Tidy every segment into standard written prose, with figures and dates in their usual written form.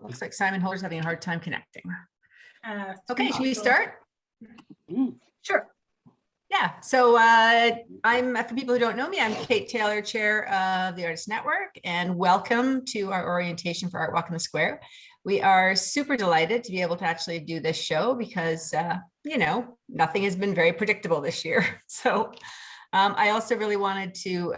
Looks like Simon Holder's having a hard time connecting. Okay, should we also- start? Sure. Yeah, so for people who don't know me, I'm Kate Taylor, chair of the Artist Network, and welcome to our orientation for Art Walk in the Square. We are super delighted to be able to actually do this show because, you know, nothing has been very predictable this year. So I also really wanted to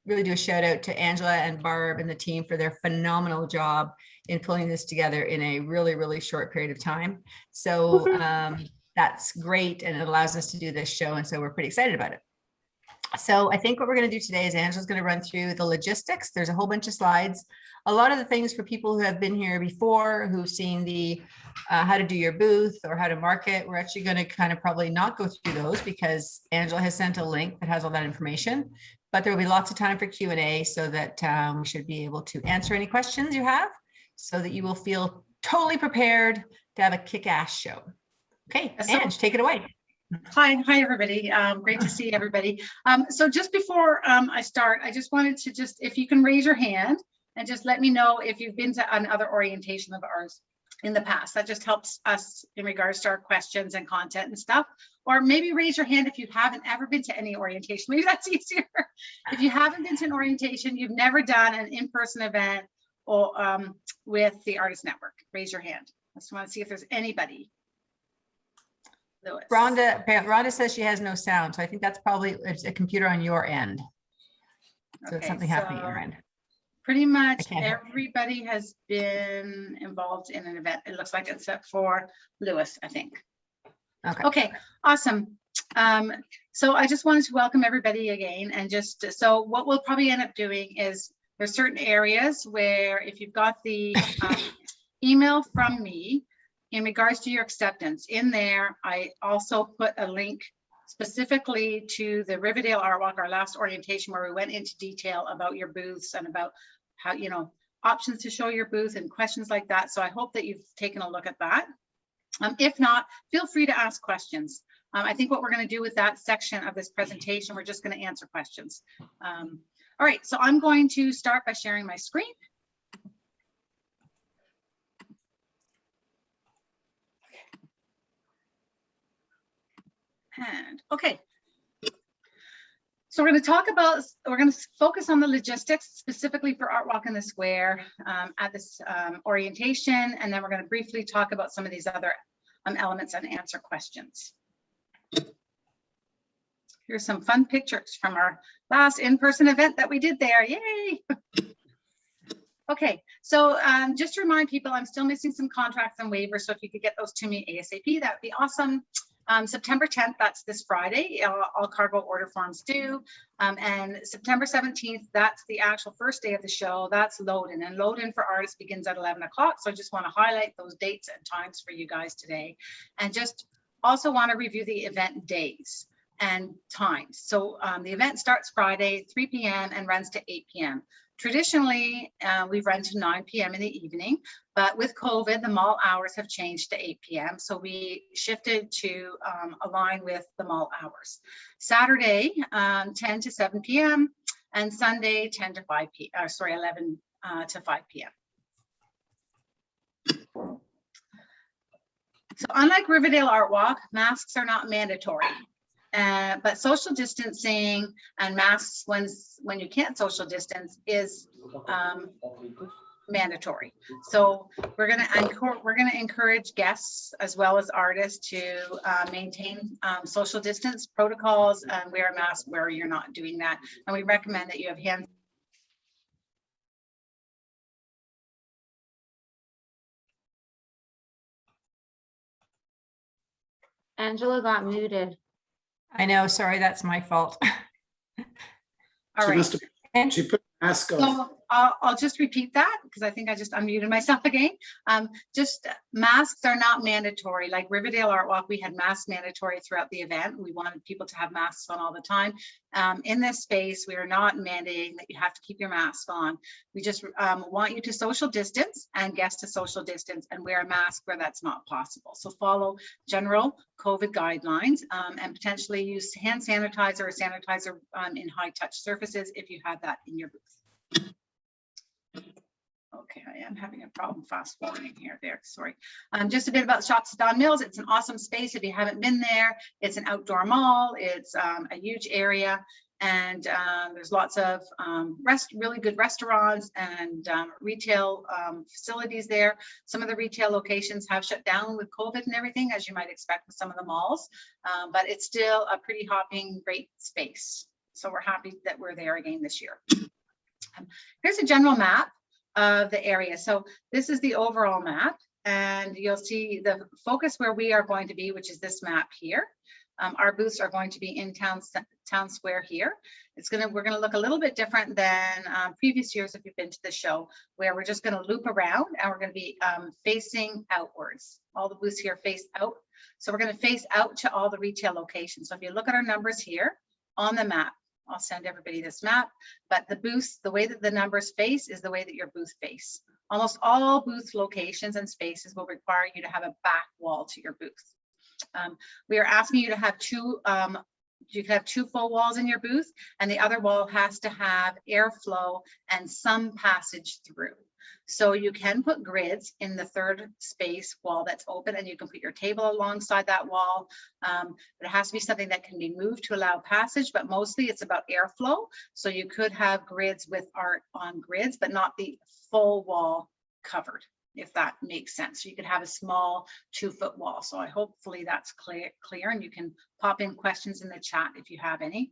really do a shout out to Angela and Barb and the team for their phenomenal job in pulling this together in a really, really short period of time. So that's great, and it allows us to do this show, and so we're pretty excited about it. So I think what we're going to do today is Angela's going to run through the logistics. There's a whole bunch of slides. A lot of the things for people who have been here before, who've seen the how to do your booth or how to market, we're actually going to kind of probably not go through those because Angela has sent a link that has all that information. But there will be lots of time for Q&A so that we should be able to answer any questions you have so that you will feel totally prepared to have a kick-ass show. Okay, Ange, take it away. Hi, everybody. Great to see everybody. So just before I start, I just wanted to if you can raise your hand and just let me know if you've been to another orientation of ours in the past. That just helps us in regards to our questions and content and stuff. Or maybe raise your hand if you haven't ever been to any orientation. Maybe that's easier. If you haven't been to an orientation, you've never done an in-person event or with the Artist Network, raise your hand. I just want to see if there's anybody. Lewis. Rhonda says she has no sound, so I think that's probably a computer on your end. So it's something happening at your end. Pretty much everybody has been involved in an event, it looks like, except for Lewis, I think. Okay, awesome. So I just wanted to welcome everybody again, and so what we'll probably end up doing is there's certain areas where if you've got the email from me in regards to your acceptance in there, I also put a link specifically to the Riverdale Art Walk, our last orientation, where we went into detail about your booths and about how, you know, options to show your booth and questions like that. So I hope that you've taken a look at that. If not, feel free to ask questions. I think what we're going to do with that section of this presentation, we're just going to answer questions. All right, so I'm going to start by sharing my screen. And okay, so we're going to focus on the logistics specifically for Art Walk in the Square at this orientation, and then we're going to briefly talk about some of these other elements and answer questions. Here's some fun pictures from our last in-person event that we did there. Yay! Okay, so just to remind people, I'm still missing some contracts and waivers, so if you could get those to me ASAP, that would be awesome. September 10th, that's this Friday, all cargo order forms due. And September 17th, that's the actual first day of the show. That's load-in, and load-in for artists begins at 11 o'clock. So I just want to highlight those dates and times for you guys today. And just also want to review the event days and times. So the event starts Friday, 3 p.m. and runs to 8 p.m. Traditionally, we've run to 9 p.m. in the evening, but with COVID, the mall hours have changed to 8 p.m. So we shifted to align with the mall hours. Saturday, 10 to 7 p.m. and Sunday, 10 to 5 p.m. Sorry, 11 to 5 p.m. So unlike Riverdale Art Walk, masks are not mandatory. But social distancing and masks when you can't social distance is mandatory. So we're going to encourage guests as well as artists to maintain social distance protocols and wear a mask where you're not doing that. And we recommend that you have hands. Angela got muted. I know, sorry, that's my fault. All right. She put a mask on. So I'll just repeat that because I think I just unmuted myself again. Just masks are not mandatory. Like Riverdale Art Walk, we had masks mandatory throughout the event. We wanted people to have masks on all the time. In this space, we are not mandating that you have to keep your mask on. We just want you to social distance and guests to social distance and wear a mask where that's not possible. So follow general COVID guidelines and potentially use hand sanitizer or sanitizer in high touch surfaces if you have that in your booth. Okay, I am having a problem fast forwarding here. Sorry. Just a bit about Shops at Don Mills. It's an awesome space. If you haven't been there, it's an outdoor mall. It's a huge area, and there's lots of really good restaurants and retail facilities there. Some of the retail locations have shut down with COVID and everything, as you might expect with some of the malls, but it's still a pretty hopping, great space. So we're happy that we're there again this year. Here's a general map of the area. So this is the overall map, and you'll see the focus where we are going to be, which is this map here. Our booths are going to be in town square here. We're gonna look a little bit different than previous years if you've been to the show, where we're just gonna loop around and we're gonna be facing outwards. All the booths here face out. So we're gonna face out to all the retail locations. So if you look at our numbers here on the map, I'll send everybody this map, but the booths, the way that the numbers face is the way that your booth face. Almost all booth locations and spaces will require you to have a back wall to your booth. We are asking you to have two full walls in your booth, and the other wall has to have airflow and some passage through. So you can put grids in the third space wall that's open, and you can put your table alongside that wall. It has to be something that can be moved to allow passage, but mostly it's about airflow. So you could have grids with art on grids, but not the full wall covered, if that makes sense. So you could have a small 2-foot wall. So hopefully that's clear, and you can pop in questions in the chat if you have any.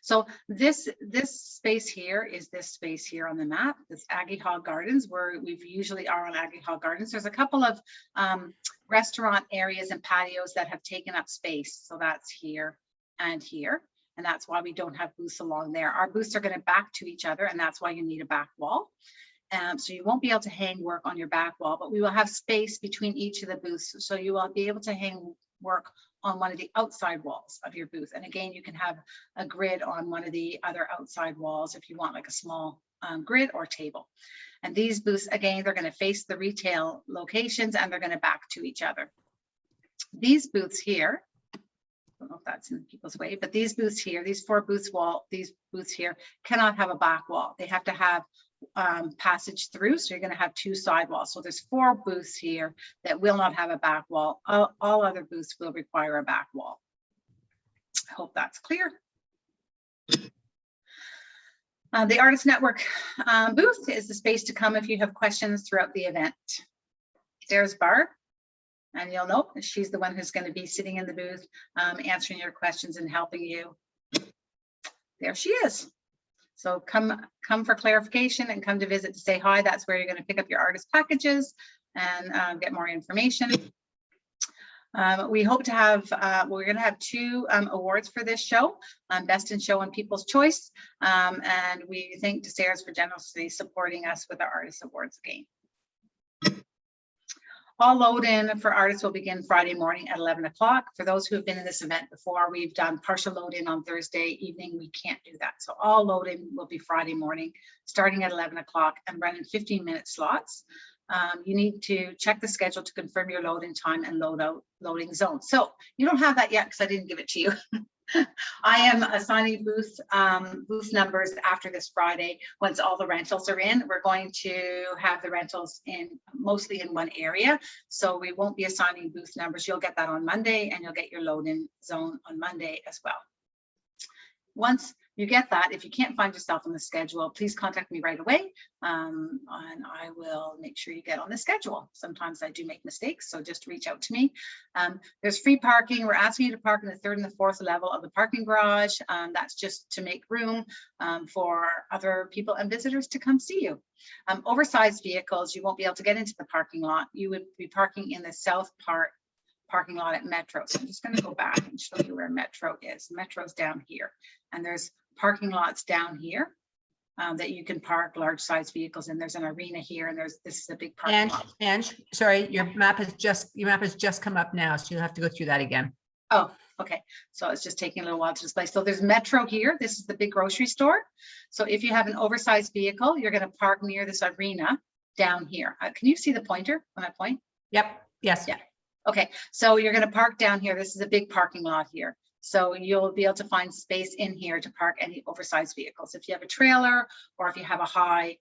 So this space here is this space here on the map, this Aggie Hog Gardens, where we usually are on Aggie Hog Gardens. There's a couple of restaurant areas and patios that have taken up space. So that's here and here. And that's why we don't have booths along there. Our booths are going to back to each other, and that's why you need a back wall. So you won't be able to hang work on your back wall, but we will have space between each of the booths. So you will be able to hang work on one of the outside walls of your booth. And again, you can have a grid on one of the other outside walls if you want like a small grid or table. And these booths, again, they're going to face the retail locations and they're going to back to each other. These booths here, I don't know if that's in people's way, but these booths here, these booths here cannot have a back wall. They have to have passage through, so you're going to have 2 side walls. So there's 4 booths here that will not have a back wall. All other booths will require a back wall. I hope that's clear. The Artist Network booth is the space to come if you have questions throughout the event. There's Barb, and you'll know she's the one who's going to be sitting in the booth answering your questions and helping you. There she is. So come for clarification and come to visit to say hi. That's where you're going to pick up your artist packages and get more information. We hope to have, we're going to have 2 awards for this show, Best in Show and People's Choice. And we thank DeSayers for generously supporting us with our Artist Awards again. All load in for artists will begin Friday morning at 11 o'clock. For those who have been in this event before, we've done partial load in on Thursday evening. We can't do that. So all load in will be Friday morning, starting at 11 o'clock and running 15-minute slots. You need to check the schedule to confirm your load in time and loading zone. So you don't have that yet because I didn't give it to you. I am assigning booth numbers after this Friday. Once all the rentals are in, we're going to have the rentals mostly in one area. So we won't be assigning booth numbers. You'll get that on Monday, and you'll get your load-in zone on Monday as well. Once you get that, if you can't find yourself on the schedule, please contact me right away, and I will make sure you get on the schedule. Sometimes I do make mistakes, so just reach out to me. There's free parking. We're asking you to park in the 3rd and the 4th level of the parking garage. That's just to make room for other people and visitors to come see you. Oversized vehicles, you won't be able to get into the parking lot. You would be parking in the south parking lot at Metro. So I'm just going to go back and show you where Metro is. Metro's down here, and there's parking lots down here that you can park large size vehicles in. There's an arena here, and this is a big parking lot. And sorry, your map has just come up now, so you'll have to go through that again. Oh, okay. So it's just taking a little while to display. So there's Metro here. This is the big grocery store. So if you have an oversized vehicle, you're going to park near this arena down here. Can you see the pointer when I point? Yep. Yes. Yeah. Okay. So you're going to park down here. This is a big parking lot here. So you'll be able to find space in here to park any oversized vehicles. If you have a trailer, or if you have a high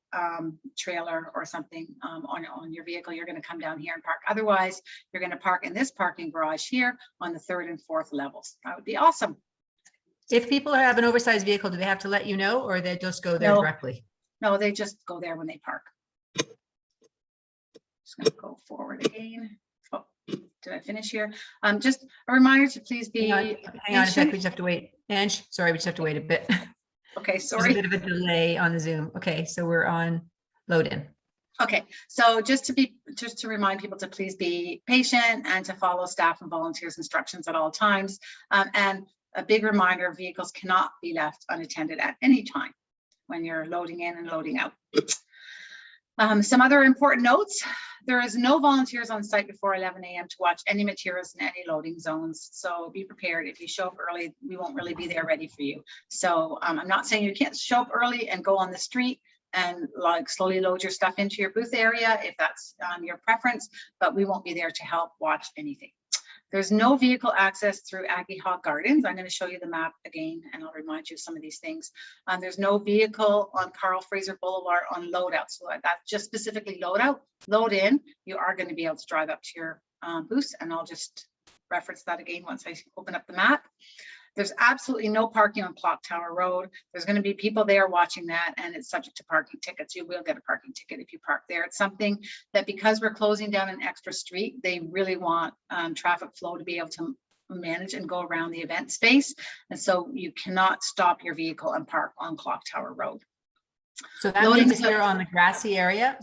trailer or something on your vehicle, you're going to come down here and park. Otherwise, you're going to park in this parking garage here on the 3rd and 4th levels. That would be awesome. If people have an oversized vehicle, do they have to let you know, or they just go there No. directly? No, they just go there when they park. Just going to go forward again. Oh, did I finish here? Just a reminder to please be Hang on a sec, we just have to wait. Ange, sorry, we just have to wait a bit. Okay, There's a sorry. bit of a delay on the Zoom. Okay, so we're on load in. Okay, so just to remind people to please be patient and to follow staff and volunteers instructions at all times. And a big reminder, vehicles cannot be left unattended at any time when you're loading in and loading out. Some other important notes: there is no volunteers on site before 11 a.m. to watch any materials in any loading zones. So be prepared. If you show up early, we won't really be there ready for you. So I'm not saying you can't show up early and go on the street and like slowly load your stuff into your booth area if that's your preference, but we won't be there to help watch anything. There's no vehicle access through Aggie Hog Gardens. I'm going to show you the map again, and I'll remind you of some of these things. There's no vehicle on Carl Fraser Boulevard on loadout. So that's just specifically loadout. Load in, you are going to be able to drive up to your booth, and I'll just reference that again once I open up the map. There's absolutely no parking on Clock Tower Road. There's going to be people there watching that, and it's subject to parking tickets. You will get a parking ticket if you park there. It's something that, because we're closing down an extra street, they really want traffic flow to be able to manage and go around the event space. And so you cannot stop your vehicle and park on Clock Tower Road. So that means if you're on the grassy area,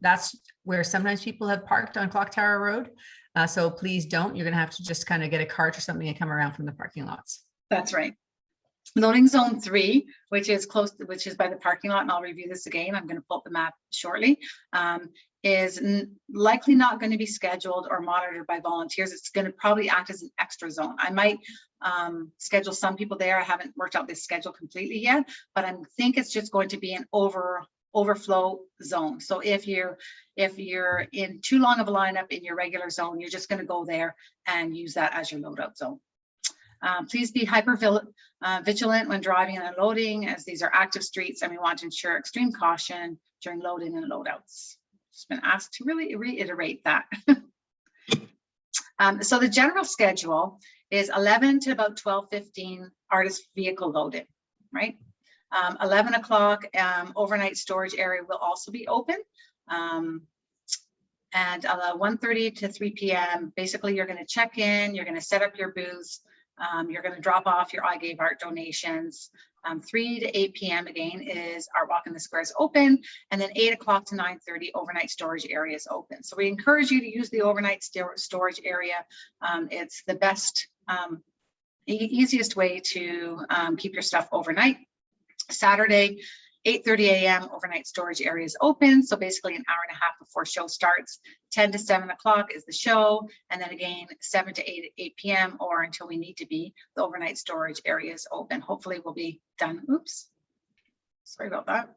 that's where sometimes people have parked on Clock Tower Road. So please don't. You're going to have to just kind of get a cart or something and come around from the parking lots. That's right. Loading zone 3, which is by the parking lot, and I'll review this again. I'm going to pull up the map shortly. Is likely not going to be scheduled or monitored by volunteers. It's going to probably act as an extra zone. I might schedule some people there. I haven't worked out this schedule completely yet, but I think it's just going to be an overflow zone. So if you're in too long of a lineup in your regular zone, you're just going to go there and use that as your loadout zone. Please be vigilant when driving and unloading, as these are active streets, and we want to ensure extreme caution during loading and loadouts. Just been asked to really reiterate that. So the general schedule is 11 to about 12:15 artist vehicle loaded, right? 11 o'clock overnight storage area will also be open. And 1:30 to 3 p.m. basically you're going to check in, you're going to set up your booths, you're going to drop off your I Gave Art donations. 3 to 8 p.m. again is ArtWalk in the Squares open, and then 8 o'clock to 9:30 overnight storage area is open. So we encourage you to use the overnight storage area. It's the best, easiest way to keep your stuff overnight. Saturday, 8:30 a.m. overnight storage area is open. So basically an hour and a half before show starts. 10 to 7 o'clock is the show. And then again, 7 to 8 p.m. or until we need to be, the overnight storage area is open. Hopefully we'll be done. Oops. Sorry about that.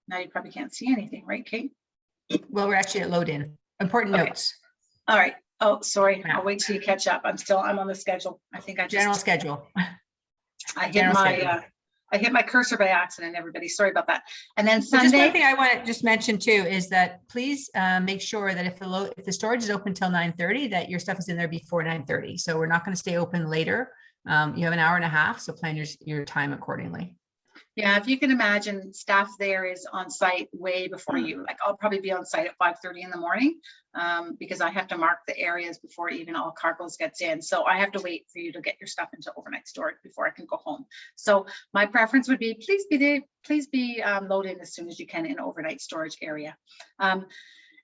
Now you probably can't see anything, right, Kate? Well, we're actually at load in. Important notes. All right. Oh, sorry. I'll wait till you catch up. I'm on the schedule. I think I just General schedule. I hit my cursor by accident, everybody. Sorry about that. And then So Sunday. just one thing I want to just mention too is that please make sure that if the storage is open till 9:30, that your stuff is in there before 9:30. So we're not going to stay open later. You have an hour and a half, so plan your time accordingly. Yeah, if you can imagine, staff there is on site way before you. Like I'll probably be on site at 5:30 in the morning because I have to mark the areas before even all cargoes gets in. So I have to wait for you to get your stuff into overnight storage before I can go home. So my preference would be please be loaded as soon as you can in overnight storage area.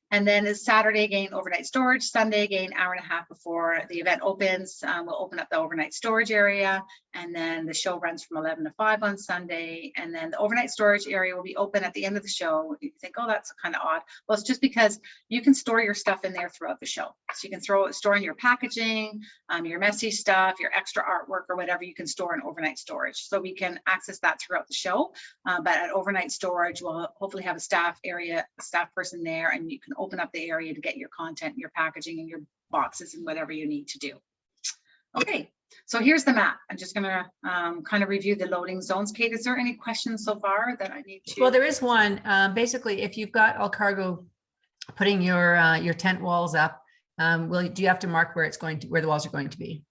And then it's Saturday again, overnight storage. Sunday again, hour and a half before the event opens, we'll open up the overnight storage area. And then the show runs from 11 to 5 on Sunday. And then the overnight storage area will be open at the end of the show. You think, oh, that's kind of odd. Well, it's just because you can store your stuff in there throughout the show. So you can store in your packaging, your messy stuff, your extra artwork or whatever you can store in overnight storage. So we can access that throughout the show. But at overnight storage, we'll hopefully have a staff person there, and you can open up the area to get your content, your packaging, and your boxes and whatever you need to do. Okay, so here's the map. I'm just gonna kind of review the loading zones. Kate, is there any questions so far that I need to? Well, there is one. Basically, if you've got all cargo putting your tent walls up, do you have to mark where the walls are going to be?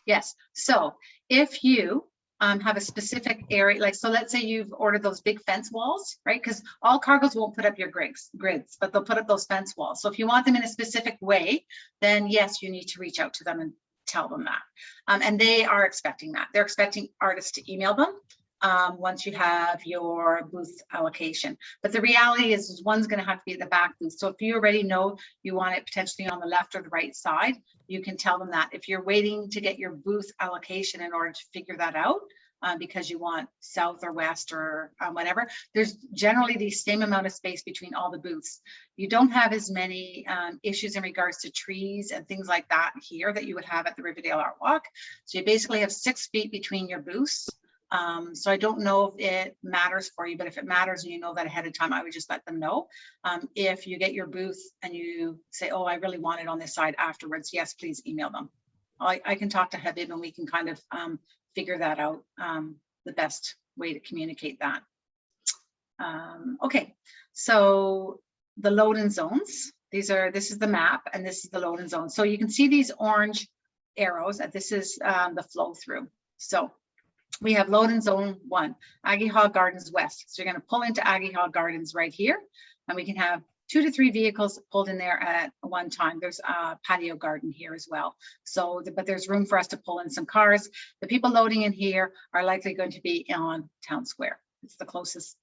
Yes. So if you have a specific area, like, so let's say you've ordered those big fence walls, right? Because all cargoes won't put up your grids, but they'll put up those fence walls. So if you want them in a specific way, then yes, you need to reach out to them and tell them that. And they are expecting that. They're expecting artists to email them once you have your booth allocation. But the reality is one's going to have to be at the back booth. So if you already know you want it potentially on the left or the right side, you can tell them that. If you're waiting to get your booth allocation in order to figure that out, because you want south or west or whatever, there's generally the same amount of space between all the booths. You don't have as many issues in regards to trees and things like that here that you would have at the Riverdale Art Walk. So you basically have 6 feet between your booths. So I don't know if it matters for you, but if it matters and you know that ahead of time, I would just let them know. If you get your booth and you say, oh, I really want it on this side afterwards, yes, please email them. I can talk to Habib and we can kind of figure that out, the best way to communicate that. Okay, so the load-in zones, this is the map and this is the load-in zone. So you can see these orange arrows, and this is the flow through. So we have load-in zone 1, Aggie Hog Gardens West. So you're going to pull into Aggie Hog Gardens right here, and we can have 2 to 3 vehicles pulled in there at one time. There's a patio garden here as well. So, but there's room for us to pull in some cars. The people loading in here are likely going to be on Town Square. It's the closest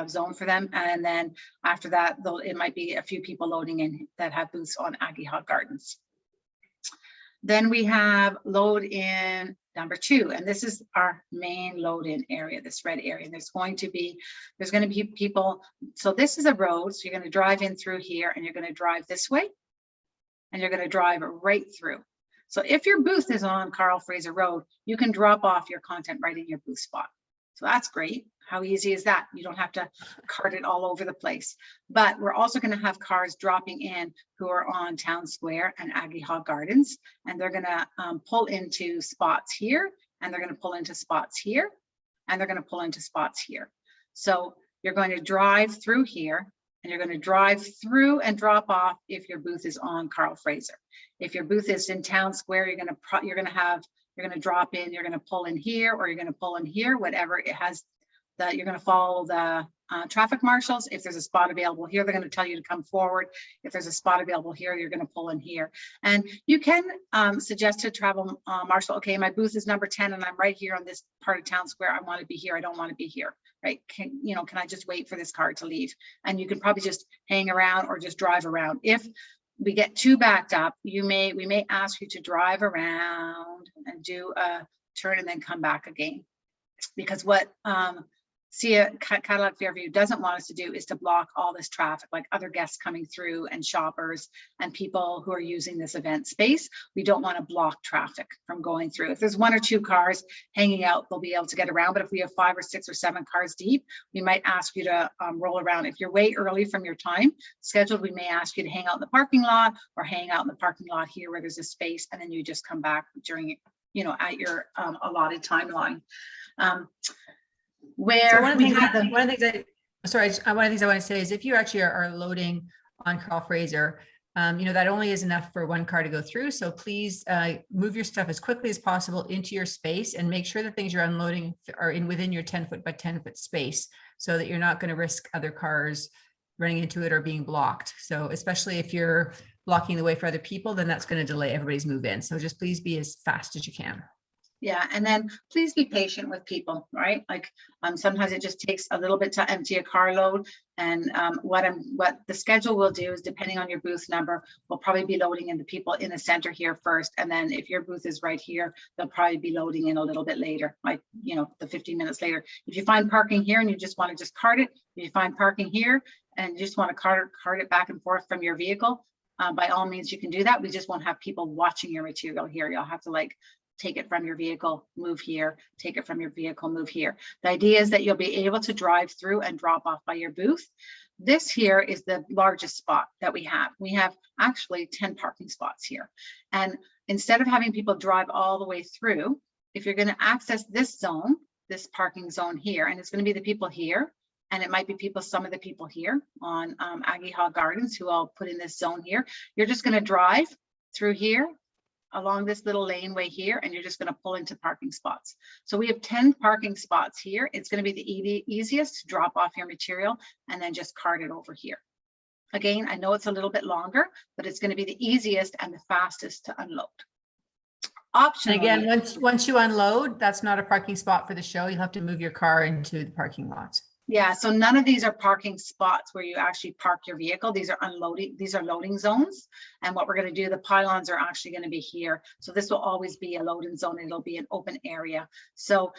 zone for them. And then after that, though, it might be a few people loading in that have booths on Aggie Hog Gardens. Then we have load in number 2, and this is our main load in area, this red area. And there's going to be people. So this is a road. So you're going to drive in through here and you're going to drive this way and you're going to drive right through. So if your booth is on Carl Fraser Road, you can drop off your content right in your booth spot. So that's great. How easy is that? You don't have to cart it all over the place. But we're also going to have cars dropping in who are on Town Square and Aggie Hog Gardens, and they're going to pull into spots here, and they're going to pull into spots here, and they're going to pull into spots here. So you're going to drive through here, and you're going to drive through and drop off if your booth is on Carl Fraser. If your booth is in Town Square, you're going to drop in, you're going to pull in here, or you're going to pull in here, whatever it has. That you're going to follow the traffic marshals. If there's a spot available here, they're going to tell you to come forward. If there's a spot available here, you're going to pull in here. And you can suggest to travel marshal, okay, my booth is number 10 and I'm right here on this part of Town Square. I want to be here. I don't want to be here, right? Can I just wait for this car to leave? And you can probably just hang around or just drive around. If we get too backed up, we may ask you to drive around and do a turn and then come back again. Because what Cadillac Fairview doesn't want us to do is to block all this traffic, like other guests coming through and shoppers and people who are using this event space. We don't want to block traffic from going through. If there's 1 or 2 cars hanging out, they'll be able to get around. But if we have 5 or 6 or 7 cars deep, we might ask you to roll around. If you're way early from your time scheduled, we may ask you to hang out in the parking lot or hang out in the parking lot here where there's a space, and then you just come back during, at your allotted timeline. Where one of the things I want to say is if you actually are loading on Carl Fraser, that only is enough for 1 car to go through. So please move your stuff as quickly as possible into your space and make sure the things you're unloading are within your 10-foot by 10-foot space, so that you're not going to risk other cars running into it or being blocked. So especially if you're blocking the way for other people, then that's going to delay everybody's move in. So just please be as fast as you can. Yeah, and then please be patient with people, right? Like sometimes it just takes a little bit to empty a car load. And what the schedule will do is, depending on your booth number, we'll probably be loading in the people in the center here first. And then if your booth is right here, they'll probably be loading in a little bit later, like, you know, the 15 minutes later. If you find parking here and you just want to just cart it, if you find parking here and you just want to cart it back and forth from your vehicle, by all means, you can do that. We just won't have people watching your material here. You'll have to like take it from your vehicle, move here, take it from your vehicle, move here. The idea is that you'll be able to drive through and drop off by your booth. This here is the largest spot that we have. We have actually 10 parking spots here. And instead of having people drive all the way through, if you're going to access this zone, this parking zone here, and it's going to be the people here, and it might be people, some of the people here on Aggie Hall Gardens who I'll put in this zone here. You're just going to drive through here along this little laneway here, and you're just going to pull into parking spots. So we have 10 parking spots here. It's going to be the easiest to drop off your material and then just cart it over here. Again, I know it's a little bit longer, but it's going to be the easiest and the fastest to unload. Optionally, And again, once you unload, that's not a parking spot for the show. You'll have to move your car into the parking lots. yeah, so none of these are parking spots where you actually park your vehicle. These are unloading, these are loading zones. And what we're going to do, the pylons are actually going to be here. So this will always be a loading zone. It'll be an open area. So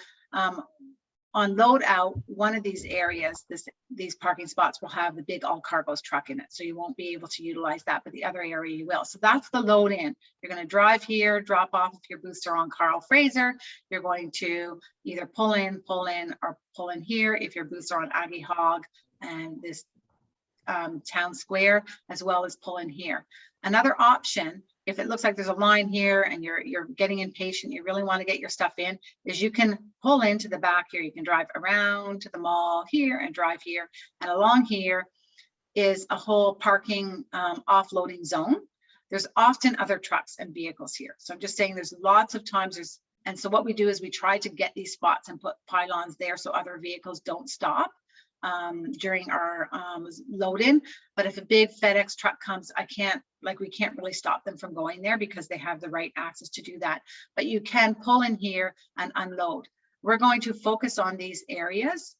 on load out, one of these areas, these parking spots will have the big all cargos truck in it. So you won't be able to utilize that, but the other area you will. So that's the load in. You're going to drive here, drop off if your booths are on Carl Fraser. You're going to either pull in, or pull in here if your booths are on Aggie Hog and this town square, as well as pull in here. Another option, if it looks like there's a line here and you're getting impatient, you really want to get your stuff in, is you can pull into the back here. You can drive around to the mall here and drive here. And along here is a whole parking offloading zone. There's often other trucks and vehicles here. So I'm just saying there's lots of times and so what we do is we try to get these spots and put pylons there so other vehicles don't stop during our load in. But if a big FedEx truck comes, we can't really stop them from going there because they have the right access to do that. But you can pull in here and unload. We're going to focus on these areas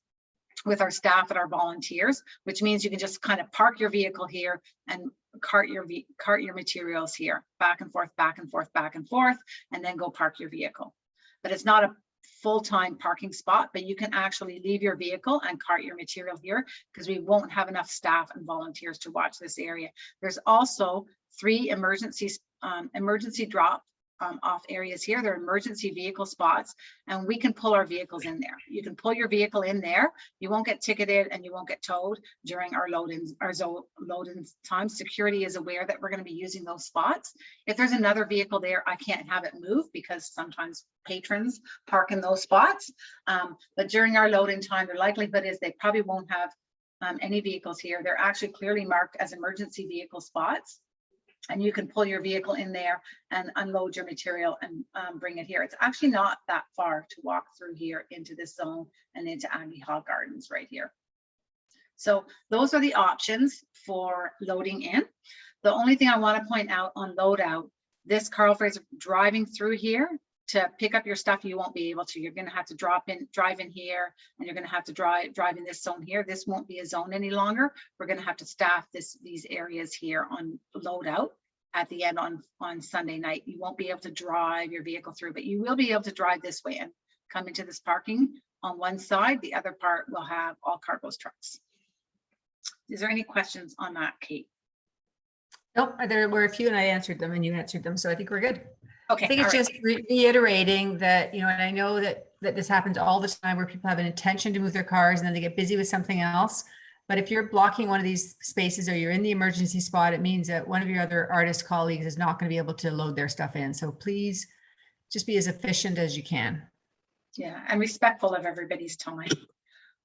with our staff and our volunteers, which means you can just kind of park your vehicle here and cart your materials here, back and forth, back and forth, back and forth, and then go park your vehicle. But it's not a full-time parking spot, but you can actually leave your vehicle and cart your material here because we won't have enough staff and volunteers to watch this area. There's also 3 emergency drop off areas here. They're emergency vehicle spots, and we can pull our vehicles in there. You can pull your vehicle in there. You won't get ticketed and you won't get towed during our load-in time. Security is aware that we're going to be using those spots. If there's another vehicle there, I can't have it move because sometimes patrons park in those spots. But during our load-in time, the likelihood is they probably won't have any vehicles here. They're actually clearly marked as emergency vehicle spots. And you can pull your vehicle in there and unload your material and bring it here. It's actually not that far to walk through here into this zone and into Aggie Hall Gardens right here. So those are the options for loading in. The only thing I want to point out on load out, this Carl Fraser driving through here to pick up your stuff, you won't be able to. You're going to have to drive in here, and you're going to have to drive in this zone here. This won't be a zone any longer. We're going to have to staff these areas here on load out at the end on Sunday night. You won't be able to drive your vehicle through, but you will be able to drive this way and come into this parking on one side. The other part will have all cargos trucks. Is there any questions on that, Kate? Nope, there were a few and I answered them and you answered them. So I think we're good. Okay. I think it's just reiterating that, and I know that this happens all the time where people have an intention to move their cars and then they get busy with something else. But if you're blocking one of these spaces or you're in the emergency spot, it means that one of your other artist colleagues is not going to be able to load their stuff in. So please just be as efficient as you can. Yeah, and respectful of everybody's time.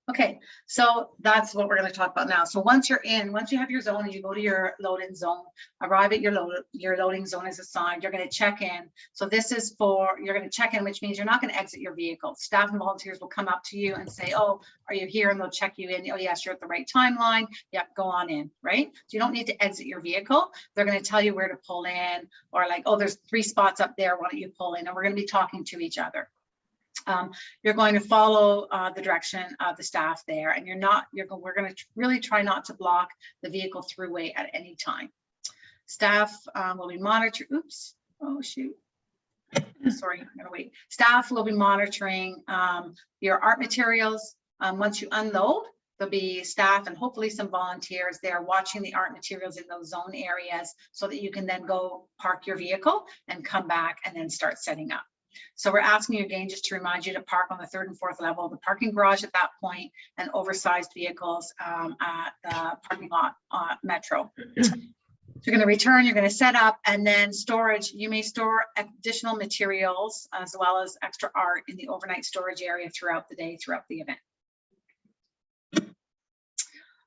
Okay, so that's what we're going to talk about now. So once you're in, once you have your zone and you go to your load-in zone, arrive at your loading zone is assigned, you're going to check in. So this is for, you're going to check in, which means you're not going to exit your vehicle. Staff and volunteers will come up to you and say, oh, are you here? And they'll check you in. Oh, yes, you're at the right timeline. Yep, go on in, right? So you don't need to exit your vehicle. They're going to tell you where to pull in, or like, oh, there's 3 spots up there. Why don't you pull in? And we're going to be talking to each other. You're going to follow the direction of the staff there, and we're going to really try not to block the vehicle throughway at any time. Staff will be monitoring, oops, oh shoot, sorry, I'm gonna wait. Staff will be monitoring your art materials. Once you unload, there'll be staff and hopefully some volunteers there watching the art materials in those zone areas so that you can then go park your vehicle and come back and then start setting up. So we're asking you again, just to remind you to park on the 3rd and 4th level of the parking garage at that point, and oversized vehicles at the parking lot metro. So you're going to return, you're going to set up, and then storage. You may store additional materials as well as extra art in the overnight storage area throughout the day, throughout the event.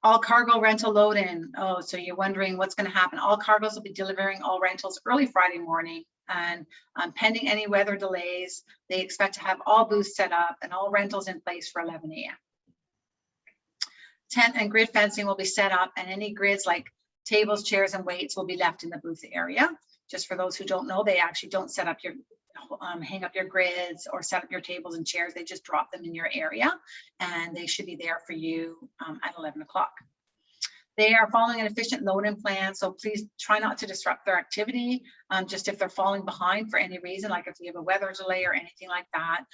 All cargo rental load in. Oh, so you're wondering what's going to happen. All cargoes will be delivering all rentals early Friday morning. And pending any weather delays, they expect to have all booths set up and all rentals in place for 11 a.m. Tent and grid fencing will be set up, and any grids like tables, chairs, and weights will be left in the booth area. Just for those who don't know, they actually don't set up your, hang up your grids or set up your tables and chairs. They just drop them in your area, and they should be there for you at 11 o'clock. They are following an efficient load-in plan, so please try not to disrupt their activity. Just if they're falling behind for any reason, like if you have a weather delay or anything like that,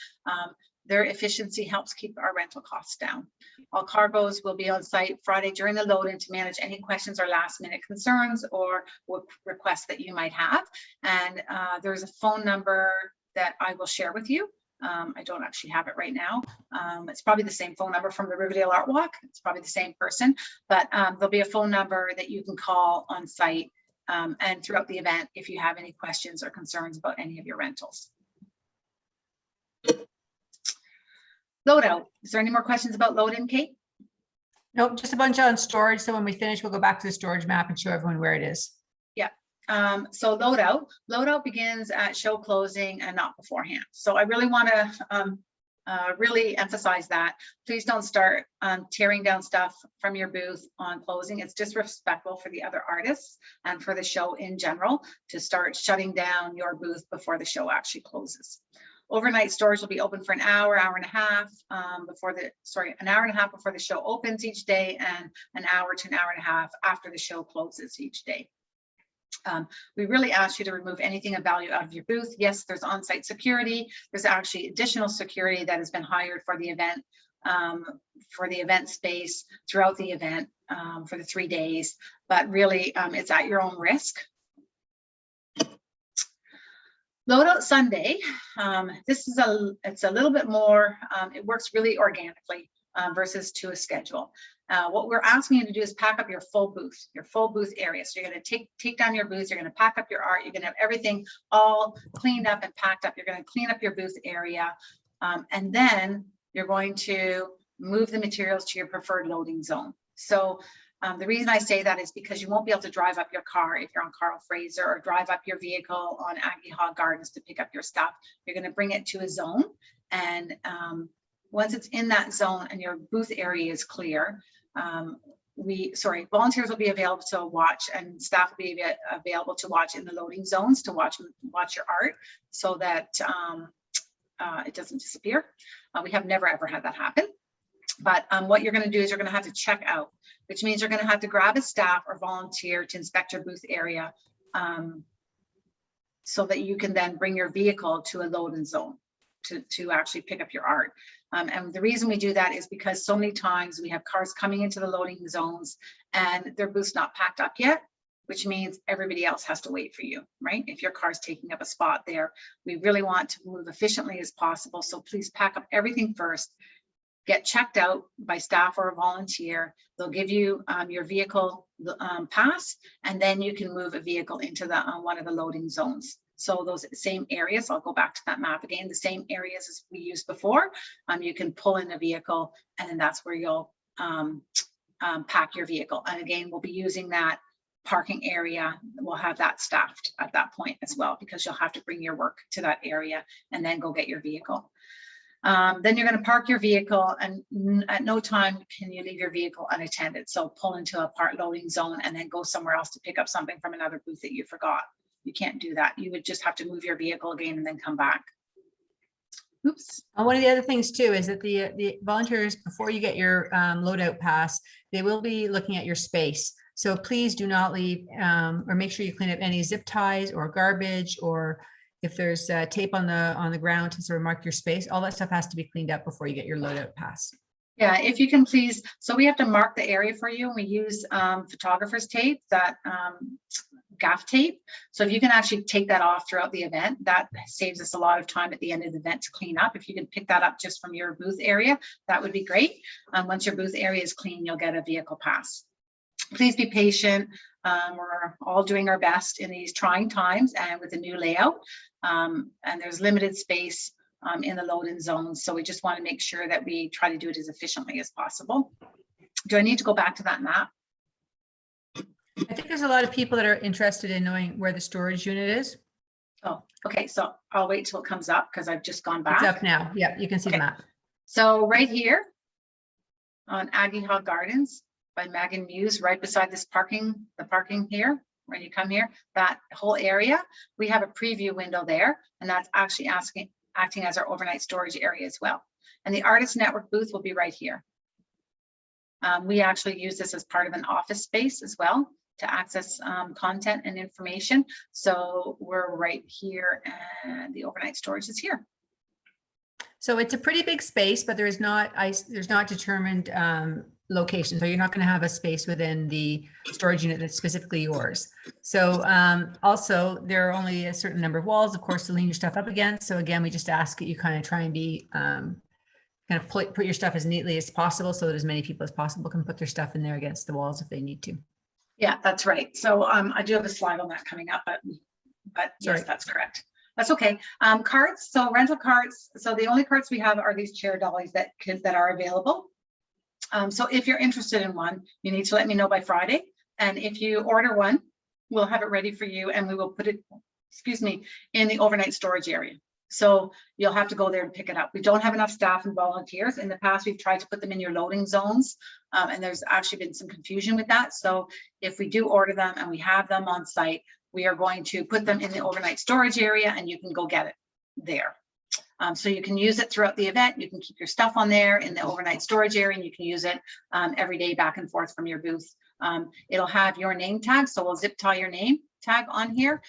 their efficiency helps keep our rental costs down. All cargoes will be on site Friday during the load-in to manage any questions or last-minute concerns or requests that you might have. And there's a phone number that I will share with you. I don't actually have it right now. It's probably the same phone number from the Riverdale ArtWalk. It's probably the same person, but there'll be a phone number that you can call on site and throughout the event if you have any questions or concerns about any of your rentals. Load out. Is there any more questions about load in, Kate? Nope, just a bunch on storage. So when we finish, we'll go back to the storage map and show everyone where it is. Yeah. So load out begins at show closing and not beforehand. So I really want to really emphasize that. Please don't start tearing down stuff from your booth on closing. It's disrespectful for the other artists and for the show in general to start shutting down your booth before the show actually closes. Overnight storage will be open for an hour, hour and a half an hour and a half before the show opens each day, and an hour to an hour and a half after the show closes each day. We really ask you to remove anything of value out of your booth. Yes, there's on-site security. There's actually additional security that has been hired for the event space throughout the event for the 3 days, but really it's at your own risk. Load out Sunday. This is it's a little bit more, it works really organically versus to a schedule. What we're asking you to do is pack up your full booth area. So you're going to take down your booth, you're going to pack up your art, you're going to have everything all cleaned up and packed up. You're going to clean up your booth area, and then you're going to move the materials to your preferred loading zone. So the reason I say that is because you won't be able to drive up your car if you're on Carl Fraser, or drive up your vehicle on Aggie Hog Gardens to pick up your stuff. You're going to bring it to a zone, and once it's in that zone and your booth area is clear, volunteers will be available to watch, and staff will be available to watch in the loading zones to watch your art, so that it doesn't disappear. We have never ever had that happen. But what you're going to do is you're going to have to check out, which means you're going to have to grab a staff or volunteer to inspect your booth area, so that you can then bring your vehicle to a loading zone to actually pick up your art. And the reason we do that is because so many times we have cars coming into the loading zones and their booth's not packed up yet, which means everybody else has to wait for you, right? If your car's taking up a spot there, we really want to move efficiently as possible. So please pack up everything first. Get checked out by staff or a volunteer. They'll give you your vehicle pass, and then you can move a vehicle into the one of the loading zones So those same areas, I'll go back to that map again, the same areas as we used before. You can pull in a vehicle, and then that's where you'll pack your vehicle. And again, we'll be using that parking area. We'll have that staffed at that point as well, because you'll have to bring your work to that area and then go get your vehicle. Then you're going to park your vehicle, and at no time can you leave your vehicle unattended. So pull into a part loading zone and then go somewhere else to pick up something from another booth that you forgot. You can't do that. You would just have to move your vehicle again and then come back. Oops. One of the other things too is that the volunteers, before you get your loadout pass, they will be looking at your space. So please do not leave, or make sure you clean up any zip ties or garbage, or if there's tape on the ground to sort of mark your space. All that stuff has to be cleaned up before you get your loadout pass. Yeah, if you can please. So we have to mark the area for you. We use photographer's tape, that gaff tape. So if you can actually take that off throughout the event, that saves us a lot of time at the end of the event to clean up. If you can pick that up just from your booth area, that would be great. Once your booth area is clean, you'll get a vehicle pass. Please be patient. We're all doing our best in these trying times and with the new layout. And there's limited space in the load-in zones. So we just want to make sure that we try to do it as efficiently as possible. Do I need to go back to that map? I think there's a lot of people that are interested in knowing where the storage unit is. Oh, okay. So I'll wait till it comes up because I've just gone back. It's up now. Yeah, you can see the map. So right here on Aggie Hog Gardens by Megan Muse, right beside this the parking here, when you come here, that whole area, we have a preview window there, and that's actually acting as our overnight storage area as well. And the Artist Network booth will be right here. We actually use this as part of an office space as well to access content and information. So we're right here, and the overnight storage is here. So it's a pretty big space, but there's not determined location. So you're not going to have a space within the storage unit that's specifically yours. So also there are only a certain number of walls, of course, to lean your stuff up against. So again, we just ask that you kind of try and be kind of put your stuff as neatly as possible, so that as many people as possible can put their stuff in there against the walls if they need to. Yeah, that's right. So I do have a slide on that coming up, but yes, that's correct. That's okay. Carts, so rental carts. So the only carts we have are these chair dollies that are available. So if you're interested in one, you need to let me know by Friday. And if you order one, we'll have it ready for you, and we will put it, in the overnight storage area. So you'll have to go there and pick it up. We don't have enough staff and volunteers. In the past, we've tried to put them in your loading zones, and there's actually been some confusion with that. So if we do order them and we have them on site, we are going to put them in the overnight storage area, and you can go get it there. So you can use it throughout the event. You can keep your stuff on there in the overnight storage area, and you can use it every day back and forth from your booth. It'll have your name tag, so we'll zip tie your name tag on here.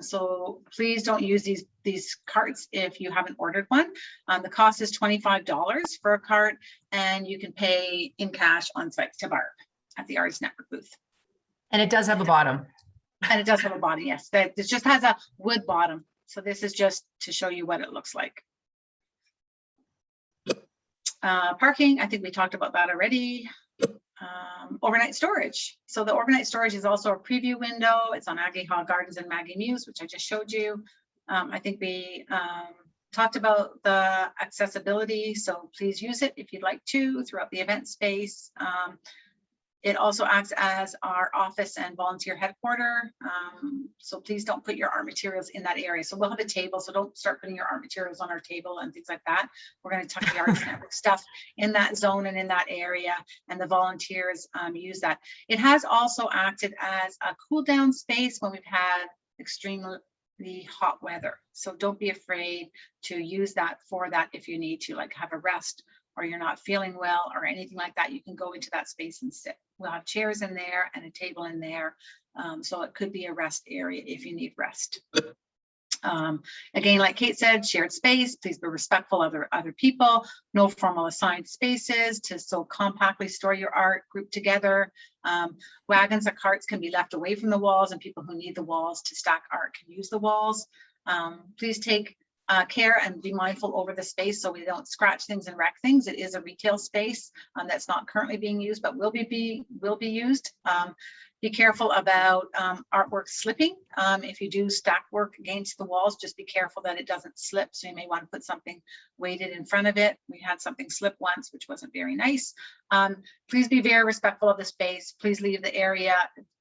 So please don't use these carts if you haven't ordered one. The cost is $25 for a cart, and you can pay in cash on site to Barb at the Artist Network booth. And it does have a bottom. And it does have a bottom, yes. It just has a wood bottom. So this is just to show you what it looks like. Parking, I think we talked about that already. Overnight storage. So the overnight storage is also a preview window. It's on Aggie Hog Gardens and Maggie Muse, which I just showed you. I think we talked about the accessibility. So please use it if you'd like to throughout the event space. It also acts as our office and volunteer headquarters. So please don't put your art materials in that area. So we'll have a table, so don't start putting your art materials on our table and things like that. We're going to tuck the Artist Network stuff in that zone and in that area, and the volunteers use that. It has also acted as a cool down space when we've had extremely hot weather. So don't be afraid to use that for that if you need to, like have a rest, or you're not feeling well or anything like that. You can go into that space and sit. We'll have chairs in there and a table in there. So it could be a rest area if you need rest. Again, like Kate said, shared space. Please be respectful of other people. No formal assigned spaces to so compactly store your art grouped together. Wagons or carts can be left away from the walls, and people who need the walls to stack art can use the walls. Please take care and be mindful over the space so we don't scratch things and wreck things. It is a retail space that's not currently being used, but will be used. Be careful about artwork slipping. If you do stack work against the walls, just be careful that it doesn't slip. So you may want to put something weighted in front of it. We had something slip once, which wasn't very nice. Please be very respectful of the space. Please leave the area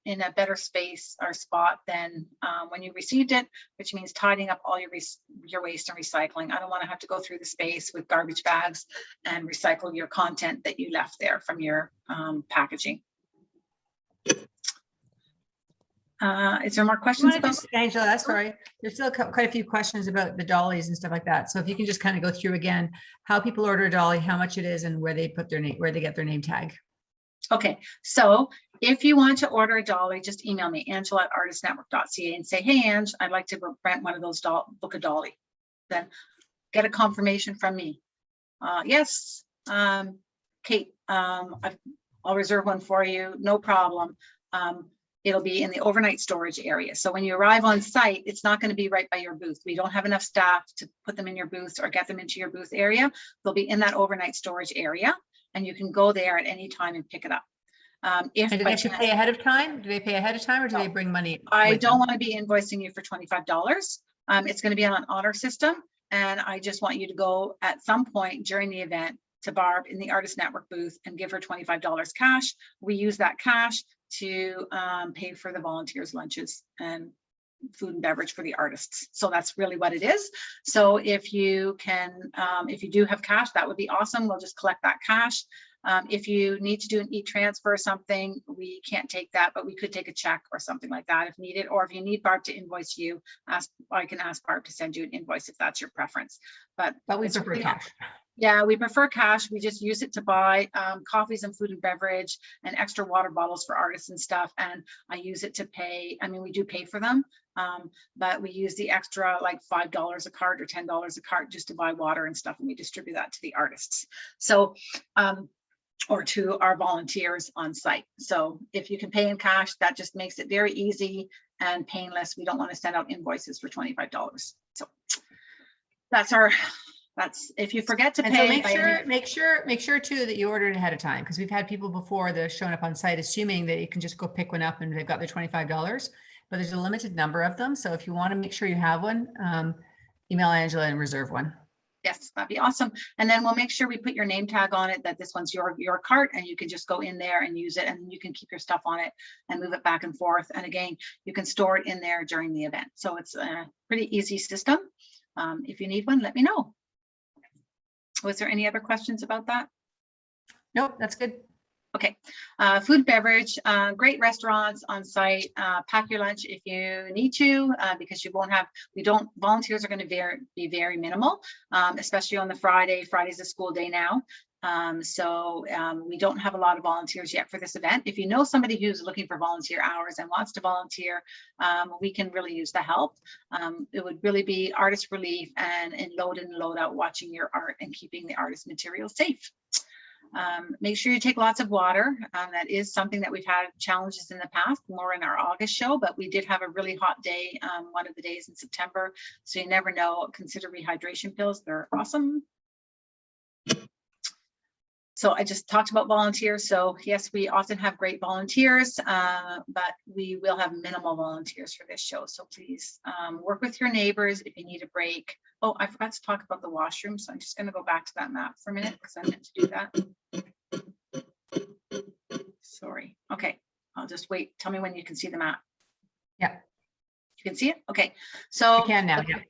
in a better space or spot than when you received it, which means tidying up all your waste and recycling. I don't want to have to go through the space with garbage bags and recycle your content that you left there from your packaging. Is there more questions about Angela? Sorry, there's still quite a few questions about the dollies and stuff like that. So if you can just kind of go through again how people order a dolly, how much it is, and where they put their name, where they get their name tag. Okay, so if you want to order a dolly, just email me, angela@artistnetwork.ca, and say, hey, Ange, I'd like to rent one of those, book a dolly. Then get a confirmation from me. Yes, Kate, I'll reserve one for you, no problem. It'll be in the overnight storage area. So when you arrive on site, it's not going to be right by your booth. We don't have enough staff to put them in your booth or get them into your booth area. They'll be in that overnight storage area, and you can go there at any time and pick it up. If And do they have to pay ahead of time? Do they pay ahead of time, or do they bring money? I don't want to be invoicing you for $25. It's going to be on an honor system, and I just want you to go at some point during the event to Barb in the Artist Network booth and give her $25 cash. We use that cash to pay for the volunteers' lunches and food and beverage for the artists. So that's really what it is. So if you can, if you do have cash, that would be awesome. We'll just collect that cash. If you need to do an e-transfer or something, we can't take that, but we could take a check or something like that if needed. Or if you need Barb to invoice you, I can ask Barb to send you an invoice if that's your preference. But we prefer cash. Yeah, we prefer cash. We just use it to buy coffees and food and beverage and extra water bottles for artists and stuff. And I use it to pay. I mean, we do pay for them, but we use the extra like $5 a cart or $10 a cart just to buy water and stuff. And we distribute that to the artists. So, or to our volunteers on site. So if you can pay in cash, that just makes it very easy and painless. We don't want to send out invoices for $25. So that's if you forget to pay. So make sure too that you order it ahead of time, because we've had people before that have shown up on site assuming that you can just go pick one up and they've got their $25, but there's a limited number of them. So if you want to make sure you have one, email Angela and reserve one. Yes, that'd be awesome. And then we'll make sure we put your name tag on it, that this one's your cart, and you can just go in there and use it, and you can keep your stuff on it and move it back and forth. And again, you can store it in there during the event. So it's a pretty easy system. If you need one, let me know. Was there any other questions about that? Nope, that's good. Okay, food, beverage, great restaurants on site. Pack your lunch if you need to, because you won't have, volunteers are going to be very minimal, especially on the Friday. Friday's a school day now. So we don't have a lot of volunteers yet for this event. If you know somebody who's looking for volunteer hours and wants to volunteer, we can really use the help. It would really be artist relief and load in and load out, watching your art and keeping the artist material safe. Make sure you take lots of water. That is something that we've had challenges in the past, more in our August show, but we did have a really hot day, one of the days in September. So you never know. Consider rehydration pills. They're awesome. So I just talked about volunteers. So yes, we often have great volunteers, but we will have minimal volunteers for this show. So please work with your neighbors if you need a break. Oh, I forgot to talk about the washroom. So I'm just going to go back to that map for a minute because I meant to do that. Sorry. Okay, I'll just wait. Tell me when you can see the map. Yeah. You can see it? Okay. So I can now, yeah.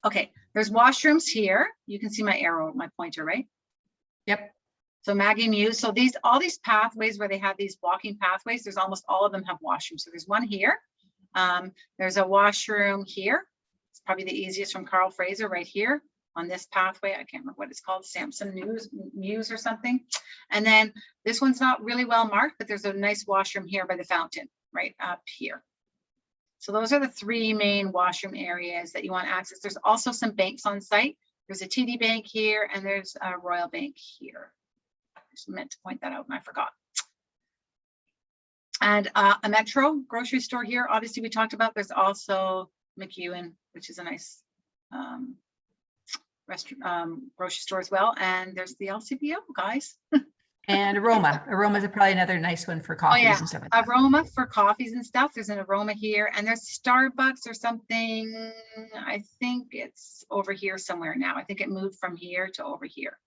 Okay, there's washrooms here. You can see my arrow, my pointer, right? Yep. So Maggie Muse, so all these pathways where they have these walking pathways, there's almost all of them have washrooms. So there's one here. There's a washroom here. It's probably the easiest from Carl Fraser right here on this pathway. I can't remember what it's called, Samson Muse or something. And then this one's not really well marked, but there's a nice washroom here by the fountain right up here. So those are the three main washroom areas that you want access. There's also some banks on site. There's a TD Bank here and there's a Royal Bank here. I just meant to point that out and I forgot. And a Metro grocery store here. Obviously we talked about, there's also McEwen, which is a nice grocery store as well. And there's the LCBO, guys. And Aroma. Aroma is probably another nice one for coffees yeah. and stuff like that. Aroma for coffees and stuff. There's an Aroma here, and there's Starbucks or something. I think it's over here somewhere now. I think it moved from here to over here.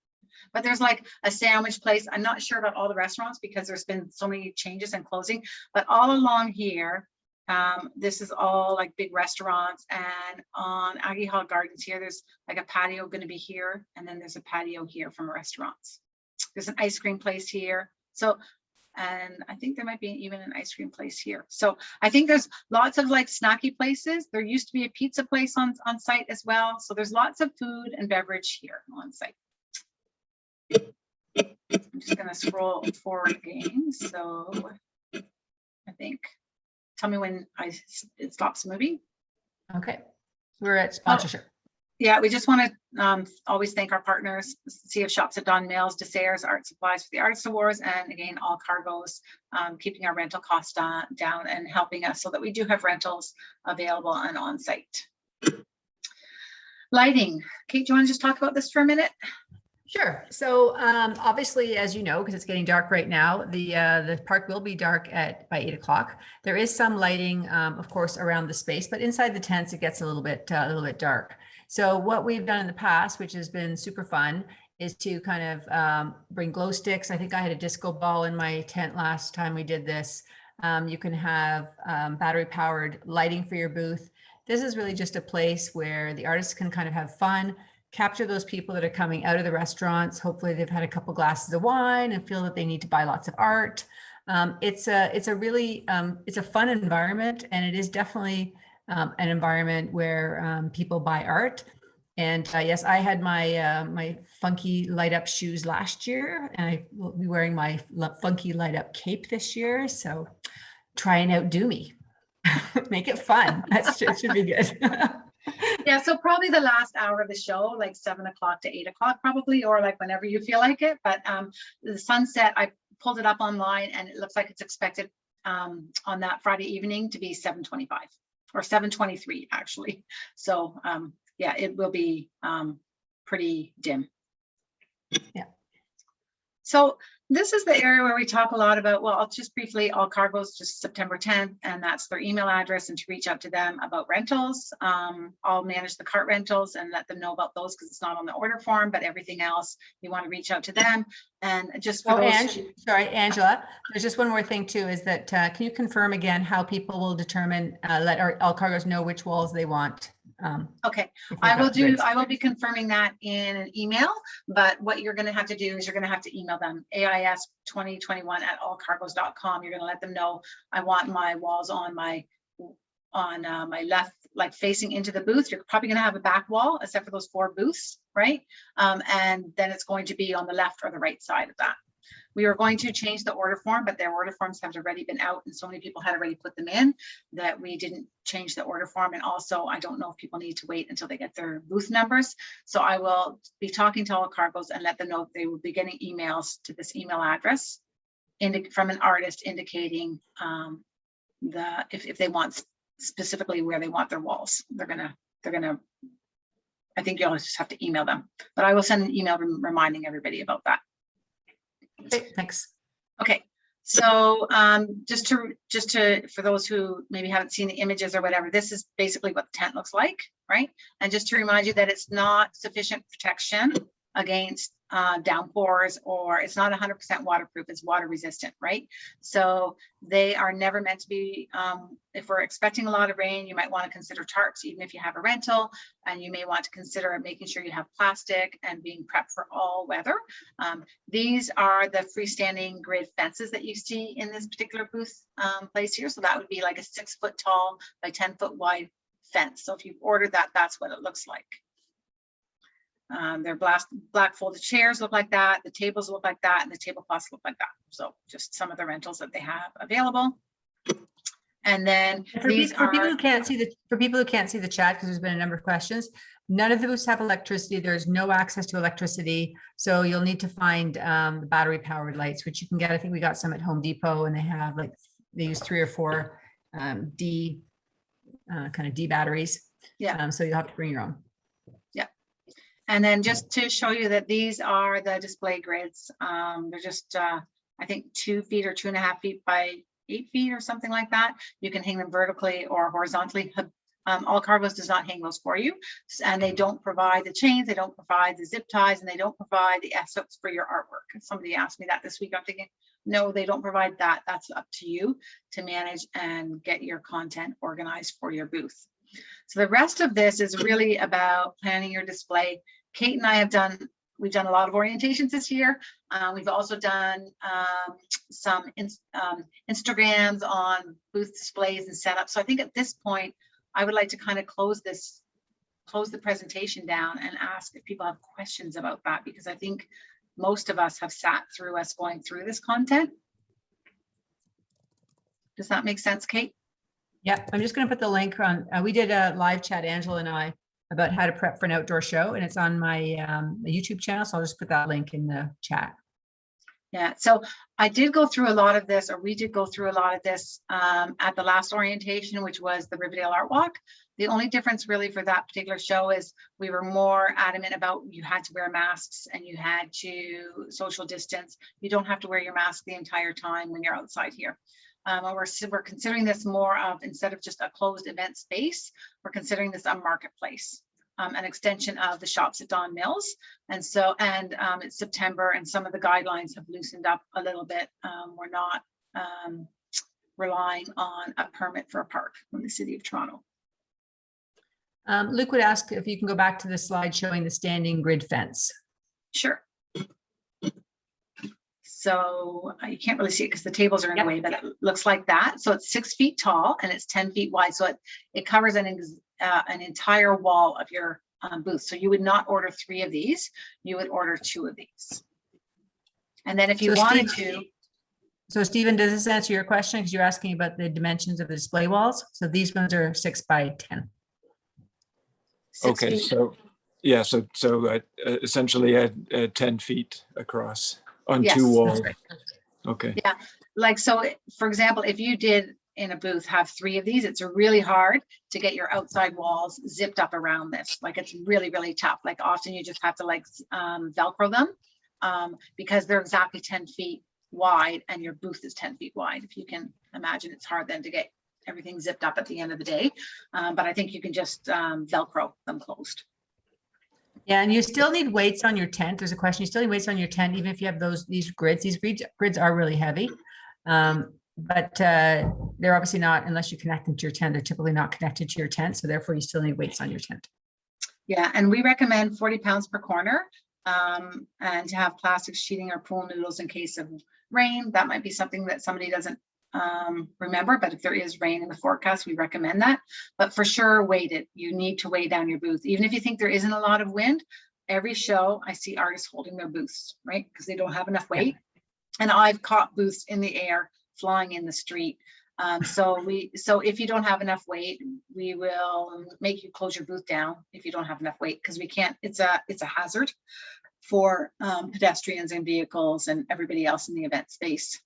But there's like a sandwich place. I'm not sure about all the restaurants because there's been so many changes and closing, but all along here, this is all like big restaurants. And on Aggie Hall Gardens here, there's like a patio going to be here. And then there's a patio here from restaurants. There's an ice cream place here. So, and I think there might be even an ice cream place here. So I think there's lots of like snacky places. There used to be a pizza place on site as well. So there's lots of food and beverage here on site. I'm just going to scroll forward again. So I think, tell me when it stops moving. Okay. We're at sponsorship. Yeah, we just want to always thank our partners, Sea of Shops at Don Mills, Desairs, Art Supplies for the Arts Awards, and again, All Cargos, keeping our rental costs down and helping us so that we do have rentals available and on site. Lighting. Kate, do you want to just talk about this for a minute? Sure. So obviously, as you know, because it's getting dark right now, the park will be dark by 8 o'clock. There is some lighting, of course, around the space, but inside the tents, it gets a little bit dark. So what we've done in the past, which has been super fun, is to kind of bring glow sticks. I think I had a disco ball in my tent last time we did this. You can have battery powered lighting for your booth. This is really just a place where the artists can kind of have fun, capture those people that are coming out of the restaurants. Hopefully they've had a couple glasses of wine and feel that they need to buy lots of art. It's a really fun environment, and it is definitely an environment where people buy art. And yes, I had my funky light up shoes last year, and I will be wearing my funky light up cape this year. So try and outdo me. Make it fun. It should be good. Yeah, so probably the last hour of the show, like 7 o'clock to 8 o'clock probably, or like whenever you feel like it. But the sunset, I pulled it up online, and it looks like it's expected on that Friday evening to be 7:25 or 7:23 actually. So yeah, it will be pretty dim. Yeah. So this is the area where we talk a lot about, well, I'll just briefly, All Cargos, just September 10th, and that's their email address, and to reach out to them about rentals. I'll manage the cart rentals and let them know about those because it's not on the order form, but everything else, you want to reach out to them. And just for sorry, Angela, there's just one more thing too, is that can you confirm again how people will determine, let All Cargos know which walls they want? Okay, I will be confirming that in an email, but what you're going to have to do is you're going to have to email them AIS2021@allcargos.com. You're going to let them know I want my walls on my left, like facing into the booth. You're probably going to have a back wall except for those 4 booths, right? And then it's going to be on the left or the right side of that. We were going to change the order form, but their order forms have already been out, and so many people had already put them in that we didn't change the order form. And also, I don't know if people need to wait until they get their booth numbers. So I will be talking to All Cargos and let them know they will be getting emails to this email address from an artist indicating if they want specifically where they want their walls. They're gonna. I think you'll just have to email them, but I will send an email reminding everybody about that. Okay, thanks. Okay, so just to for those who maybe haven't seen the images or whatever, this is basically what the tent looks like, right? And just to remind you that it's not sufficient protection against downpours, or it's not 100% waterproof, it's water resistant, right? So they are never meant to be, if we're expecting a lot of rain, you might want to consider tarps, even if you have a rental, and you may want to consider making sure you have plastic and being prepped for all weather. These are the freestanding grid fences that you see in this particular booth place here. So that would be like a 6 foot tall by 10 foot wide fence. So if you've ordered that, that's what it looks like. Their black folded chairs look like that, the tables look like that, and the tablecloths look like that. So just some of the rentals that they have available. And then for people who can't see the chat, because there's been a number of questions, none of the booths have electricity. There's no access to electricity, so you'll need to find the battery powered lights, which you can get. I think we got some at Home Depot, and they use 3 or 4 D batteries. Yeah. So you'll have to bring your own. And then just to show you that these are the display grids. They're just, I think 2 feet or 2.5 feet by 8 feet or something like that. You can hang them vertically or horizontally. All Carvos does not hang those for you. And they don't provide the chains, they don't provide the zip ties, and they don't provide the S-hooks for your artwork. Somebody asked me that this week. I'm thinking, no, they don't provide that. That's up to you to manage and get your content organized for your booth. So the rest of this is really about planning your display. Kate and I we've done a lot of orientations this year. We've also done some Instagrams on booth displays and setup. So I think at this point, I would like to kind of close the presentation down and ask if people have questions about that, because I think most of us have sat through us going through this content. Does that make sense, Kate? Yep, I'm just going to put the link on. We did a live chat, Angela and I, about how to prep for an outdoor show, and it's on my YouTube channel. So I'll just put that link in the chat. Yeah, so I did go through a lot of this, or we did go through a lot of this at the last orientation, which was the Riverdale Art Walk. The only difference really for that particular show is we were more adamant about you had to wear masks and you had to social distance. You don't have to wear your mask the entire time when you're outside here. We're considering this more of, instead of just a closed event space, we're considering this a marketplace. An extension of the shops at Don Mills. And so, it's September and some of the guidelines have loosened up a little bit. We're not relying on a permit for a park from the City of Toronto. Luke would ask if you can go back to the slide showing the standing grid fence. Sure. So you can't really see it because the tables are in the way, but it looks like that. So it's 6 feet tall and it's 10 feet wide. So it covers an entire wall of your booth. So you would not order 3 of these, you would order 2 of these. And then if you wanted to. So Stephen, does this answer your question? Because you're asking about the dimensions of the display walls. So these ones are 6 by 10. Okay, so yeah, so essentially 10 feet across on 2 walls. Right. Okay. Yeah, like, so for example, if you did in a booth have 3 of these, it's really hard to get your outside walls zipped up around this. Like, it's really, really tough. Like, often you just have to like Velcro them because they're exactly 10 feet wide and your booth is 10 feet wide. If you can imagine, it's hard then to get everything zipped up at the end of the day. But I think you can just Velcro them closed. Yeah, and you still need weights on your tent. There's a question. You still need weights on your tent, even if you have these grids. These grids are really heavy, but they're obviously not, unless you connect them to your tent, they're typically not connected to your tent. So therefore, you still need weights on your tent. Yeah, and we recommend 40 pounds per corner, and to have plastic sheeting or pool noodles in case of rain. That might be something that somebody doesn't remember, but if there is rain in the forecast, we recommend that. But for sure, weight it. You need to weigh down your booth. Even if you think there isn't a lot of wind, every show I see artists holding their booths, right? Because they don't have enough weight. And I've caught booths in the air flying in the street. So if you don't have enough weight, we will make you close your booth down if you don't have enough weight, because we can't, it's a hazard for pedestrians and vehicles and everybody else in the event space.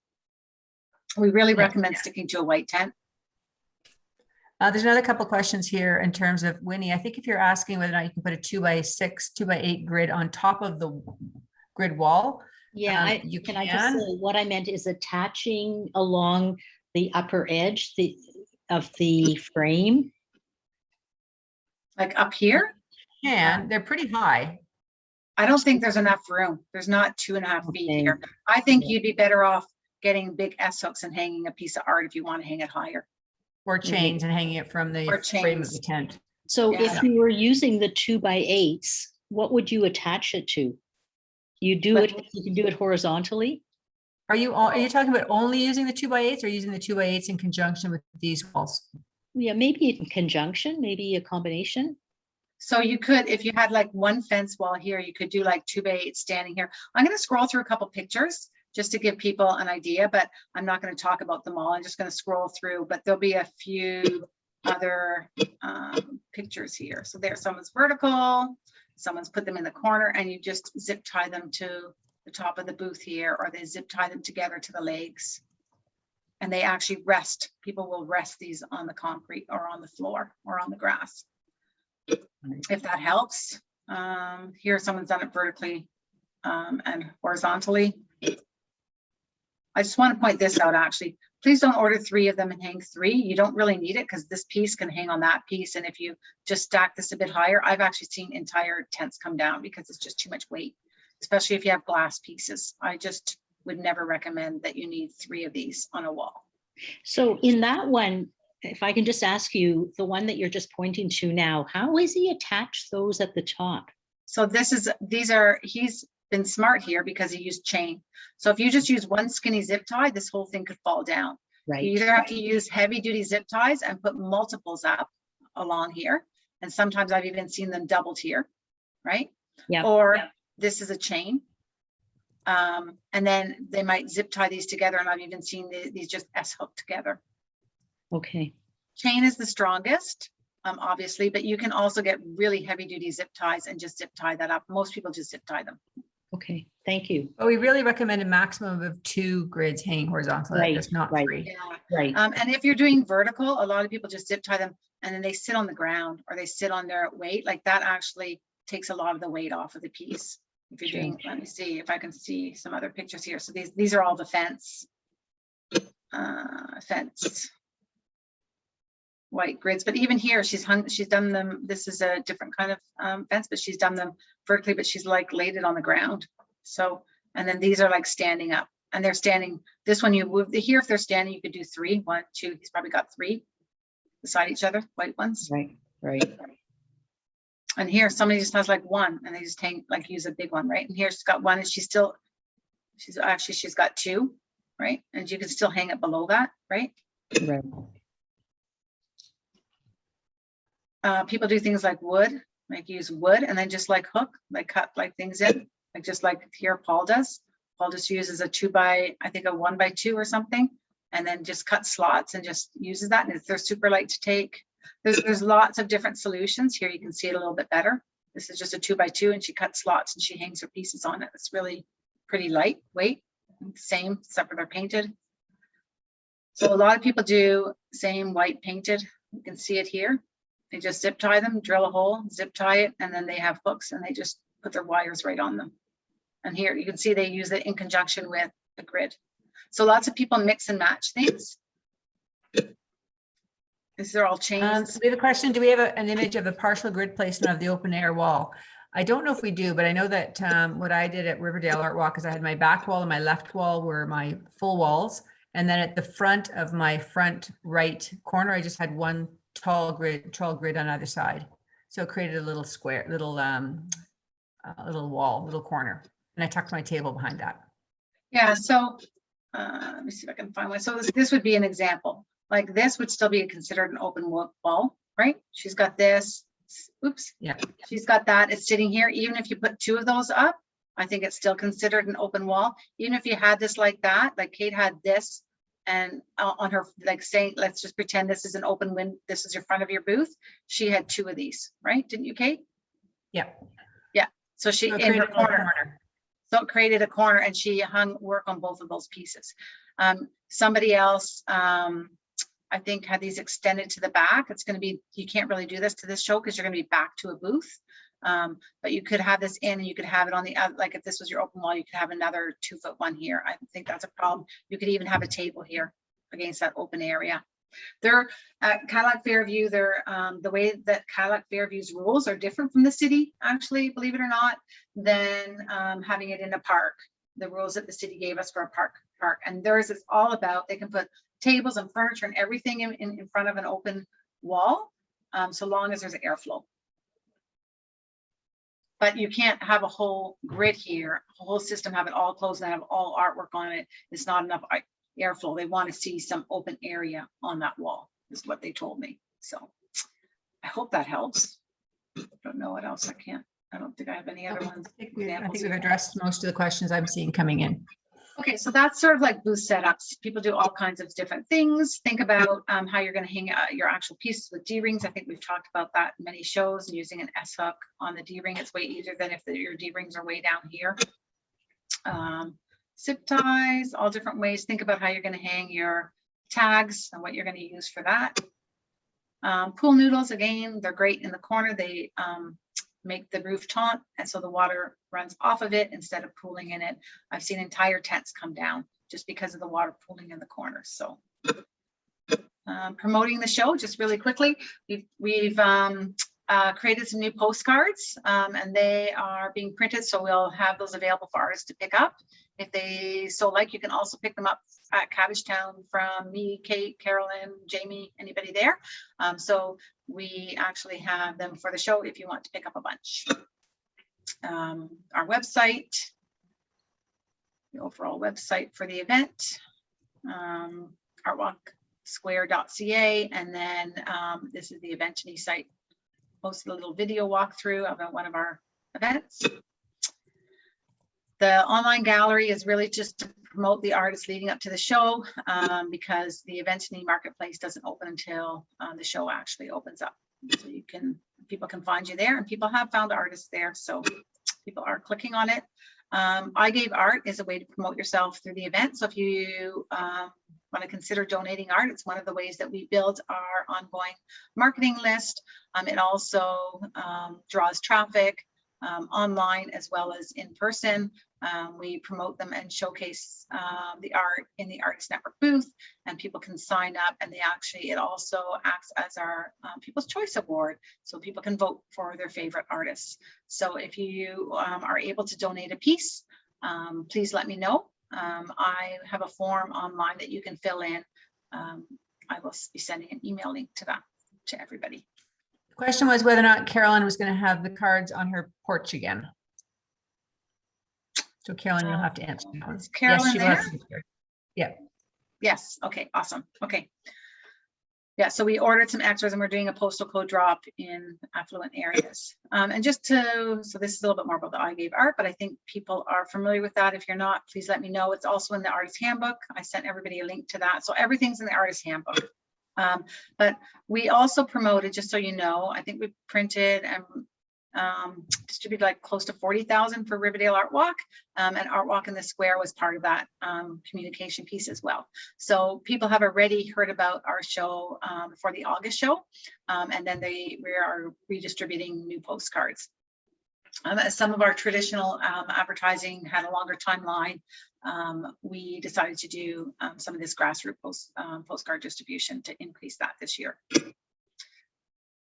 We really recommend sticking to a white tent. There's another couple of questions here in terms of Winnie. I think if you're asking whether or not you can put a 2x6, 2x8 grid on top of the grid wall. Yeah, you can I just say what I meant is attaching along the upper edge of the frame. Like up here? And they're pretty high. I don't think there's enough room. There's not 2.5 feet Okay. here. I think you'd be better off getting big S-hooks and hanging a piece of art if you want to hang it higher. Or chains and hanging it from the Or frame of chains. the tent. So Yeah. if you were using the 2x8s, what would you attach it to? You can do it horizontally? Are you talking about only using the 2x8s or using the 2x8s in conjunction with these walls? Yeah, maybe in conjunction, maybe a combination. So you could, if you had like one fence wall here, you could do like 2x8 standing here. I'm going to scroll through a couple pictures just to give people an idea, but I'm not going to talk about them all. I'm just going to scroll through, but there'll be a few other pictures here. So there, someone's vertical, someone's put them in the corner, and you just zip tie them to the top of the booth here, or they zip tie them together to the legs. And they actually rest. People will rest these on the concrete or on the floor or on the grass. If that helps. Here, someone's done it vertically and horizontally. I just want to point this out, actually. Please don't order 3 of them and hang 3. You don't really need it because this piece can hang on that piece. And if you just stack this a bit higher, I've actually seen entire tents come down because it's just too much weight, especially if you have glass pieces. I just would never recommend that you need 3 of these on a wall. So in that one, if I can just ask you, the one that you're just pointing to now, how is he attached those at the top? So he's been smart here because he used chain. So if you just use one skinny zip tie, this whole thing could fall down. Right. You either have to use heavy duty zip ties and put multiples up along here. And sometimes I've even seen them doubled here, right? Yeah. Or this is a chain. And then they might zip tie these together. And I've even seen these just S-hooked together. Okay. Chain is the strongest, obviously, but you can also get really heavy duty zip ties and just zip tie that up. Most people just zip tie them. Okay. Thank you. But we really recommend a maximum of 2 grids hanging horizontally, Right, just not right. 3. Yeah. Right. And if you're doing vertical, a lot of people just zip tie them and then they sit on the ground or they sit on their weight. Like that actually takes a lot of the weight off of the piece. If you're Sure. doing, let me see if I can see some other pictures here. So these are all the fence white grids, but even here she's done them. This is a different kind of fence, but she's done them vertically, but she's like laid it on the ground. So, and then these are like standing up and they're standing. This one you move here. If they're standing, you could do 3, 1, 2. He's probably got 3 beside each other, white ones. Right. Right. And here somebody just has like 1 and they just hang, like use a big one, right? And here she's got 1 and she's got 2, right? And you can still hang it below that, right? Right. People do things like wood, like use wood and then just like hook, like cut like things in, like just like here Paul does. Paul just uses a 1x2 or something, and then just cut slots and just uses that. And they're super light to take. There's lots of different solutions here. You can see it a little bit better. This is just a 2x2 and she cuts slots and she hangs her pieces on it. It's really pretty lightweight. Same, except for they're painted. So a lot of people do same white painted. You can see it here. They just zip tie them, drill a hole, zip tie it, and then they have hooks and they just put their wires right on them. And here you can see they use it in conjunction with the grid. So lots of people mix and match things. These are all chains. We have a question. Do we have an image of the partial grid placement of the open air wall? I don't know if we do, but I know that what I did at Riverdale Art Walk is I had my back wall and my left wall were my full walls. And then at the front of my front right corner, I just had one tall grid on either side. So it created a little square, little wall, little corner. And I tucked my table behind that. Yeah, so let me see if I can find one. So this would be an example. Like this would still be considered an open wall, right? She's got this, oops. Yeah. She's got that, it's sitting here. Even if you put 2 of those up, I think it's still considered an open wall. Even if you had this like that, like Kate had this, and on her, like saying, let's just pretend this is an open window, this is your front of your booth. She had 2 of these, right? Didn't you, Kate? Yeah. Yeah. So she in her corner. So it created a corner and she hung work on both of those pieces. Somebody else, I think, had these extended to the back. It's going to be, you can't really do this to this show because you're going to be back to a booth. But you could have this in and you could have it on the other, like if this was your open wall, you could have another 2-foot one here. I think that's a problem. You could even have a table here against that open area. They're at Cadillac Fairview, they're the way that Cadillac Fairview's rules are different from the city, actually, believe it or not, than having it in a park. The rules that the city gave us for a park. And theirs is all about, they can put tables and furniture and everything in front of an open wall, so long as there's airflow. But you can't have a whole grid here, a whole system, have it all closed and have all artwork on it. It's not enough airflow. They want to see some open area on that wall, is what they told me. So I hope that helps. I don't know what else I don't think I have any other ones. I think we've addressed most of the questions I'm seeing coming in. Okay, so that's sort of like booth setups. People do all kinds of different things. Think about how you're going to hang your actual pieces with D-rings. I think we've talked about that in many shows, and using an S-hook on the D-ring. It's way easier than if your D-rings are way down here. Zip ties, all different ways. Think about how you're going to hang your tags and what you're going to use for that. Pool noodles, again, they're great in the corner. They make the roof taunt, and so the water runs off of it instead of pooling in it. I've seen entire tents come down just because of the water pooling in the corners. So promoting the show just really quickly, we've created some new postcards, and they are being printed, so we'll have those available for artists to pick up if they so like. You can also pick them up at Cabbagetown from me, Kate, Carolyn, Jamie, anybody there. So we actually have them for the show if you want to pick up a bunch. Our website, the overall website for the event, artwalksquare.ca, and then this is the Eventany site. Posted a little video walkthrough of one of our events. The online gallery is really just to promote the artists leading up to the show, because the Eventany marketplace doesn't open until the show actually opens up. So people can find you there, and people have found artists there, so people are clicking on it. I Gave Art is a way to promote yourself through the event. So if you want to consider donating art, it's one of the ways that we build our ongoing marketing list. It also draws traffic online as well as in person. We promote them and showcase the art in the Artist Network booth, and people can sign up, and it also acts as our People's Choice Award, so people can vote for their favorite artists. So if you are able to donate a piece, please let me know. I have a form online that you can fill in. I will be sending an email link to that to everybody. The question was whether or not Carolyn was going to have the cards on her porch again. So Carolyn, you'll have to answer that one. Is Carolyn there? Yeah. Yes. Okay. Awesome. Okay. Yeah. So we ordered some extras, and we're doing a postal code drop in affluent areas. And so this is a little bit more about the I Gave Art, but I think people are familiar with that. If you're not, please let me know. It's also in the Artist Handbook. I sent everybody a link to that. So everything's in the Artist Handbook. But we also promoted, just so you know, I think we printed and distributed like close to 40,000 for Riverdale Art Walk, and Art Walk in the Square was part of that communication piece as well. So people have already heard about our show for the August show, and then we are redistributing new postcards. As some of our traditional advertising had a longer timeline, we decided to do some of this grassroots postcard distribution to increase that this year.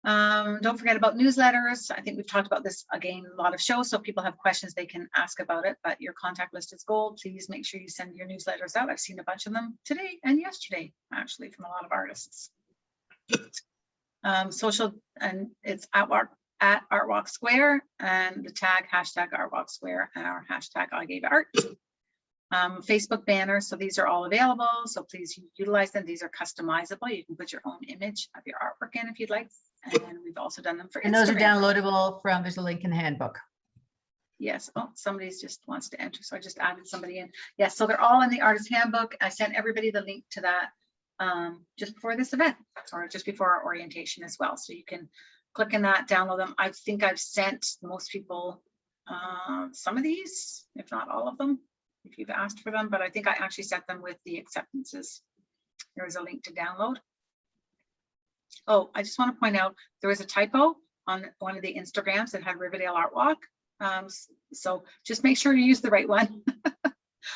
Don't forget about newsletters. I think we've talked about this again, a lot of shows, so if people have questions, they can ask about it, but your contact list is gold. Please make sure you send your newsletters out. I've seen a bunch of them today and yesterday, actually, from a lot of artists. Social, and it's at ArtWalk Square, and the tag hashtag ArtWalk Square and our hashtag I Gave Art. Facebook banners, so these are all available, so please utilize them. These are customizable. You can put your own image of your artwork in if you'd like, and we've also done them for And those are Instagram. downloadable from, there's a link in the handbook. Yes. Oh, somebody just wants to enter, so I just added somebody in. Yes, so they're all in the Artist Handbook. I sent everybody the link to that just before this event, or just before our orientation as well, so you can click in that, download them. I think I've sent most people some of these, if not all of them, if you've asked for them, but I think I actually sent them with the acceptances. There is a link to download. Oh, I just want to point out, there was a typo on one of the Instagrams that had Riverdale Art Walk. So just make sure you use the right one.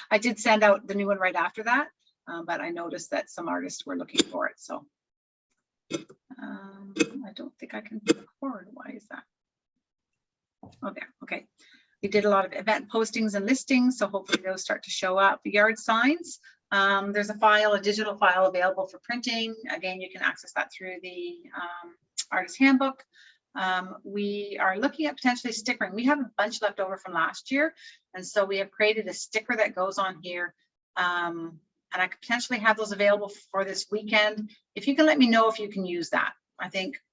I did send out the new one right after that, but I noticed that some artists were looking for it. So I don't think I can record. Why is that? Oh, there. Okay. We did a lot of event postings and listings, so hopefully those start to show up. Yard signs. There's a digital file available for printing. Again, you can access that through the Artist Handbook. We are looking at potentially stickering. We have a bunch left over from last year, and so we have created a sticker that goes on here. And I could potentially have those available for this weekend. If you can let me know if you can use that.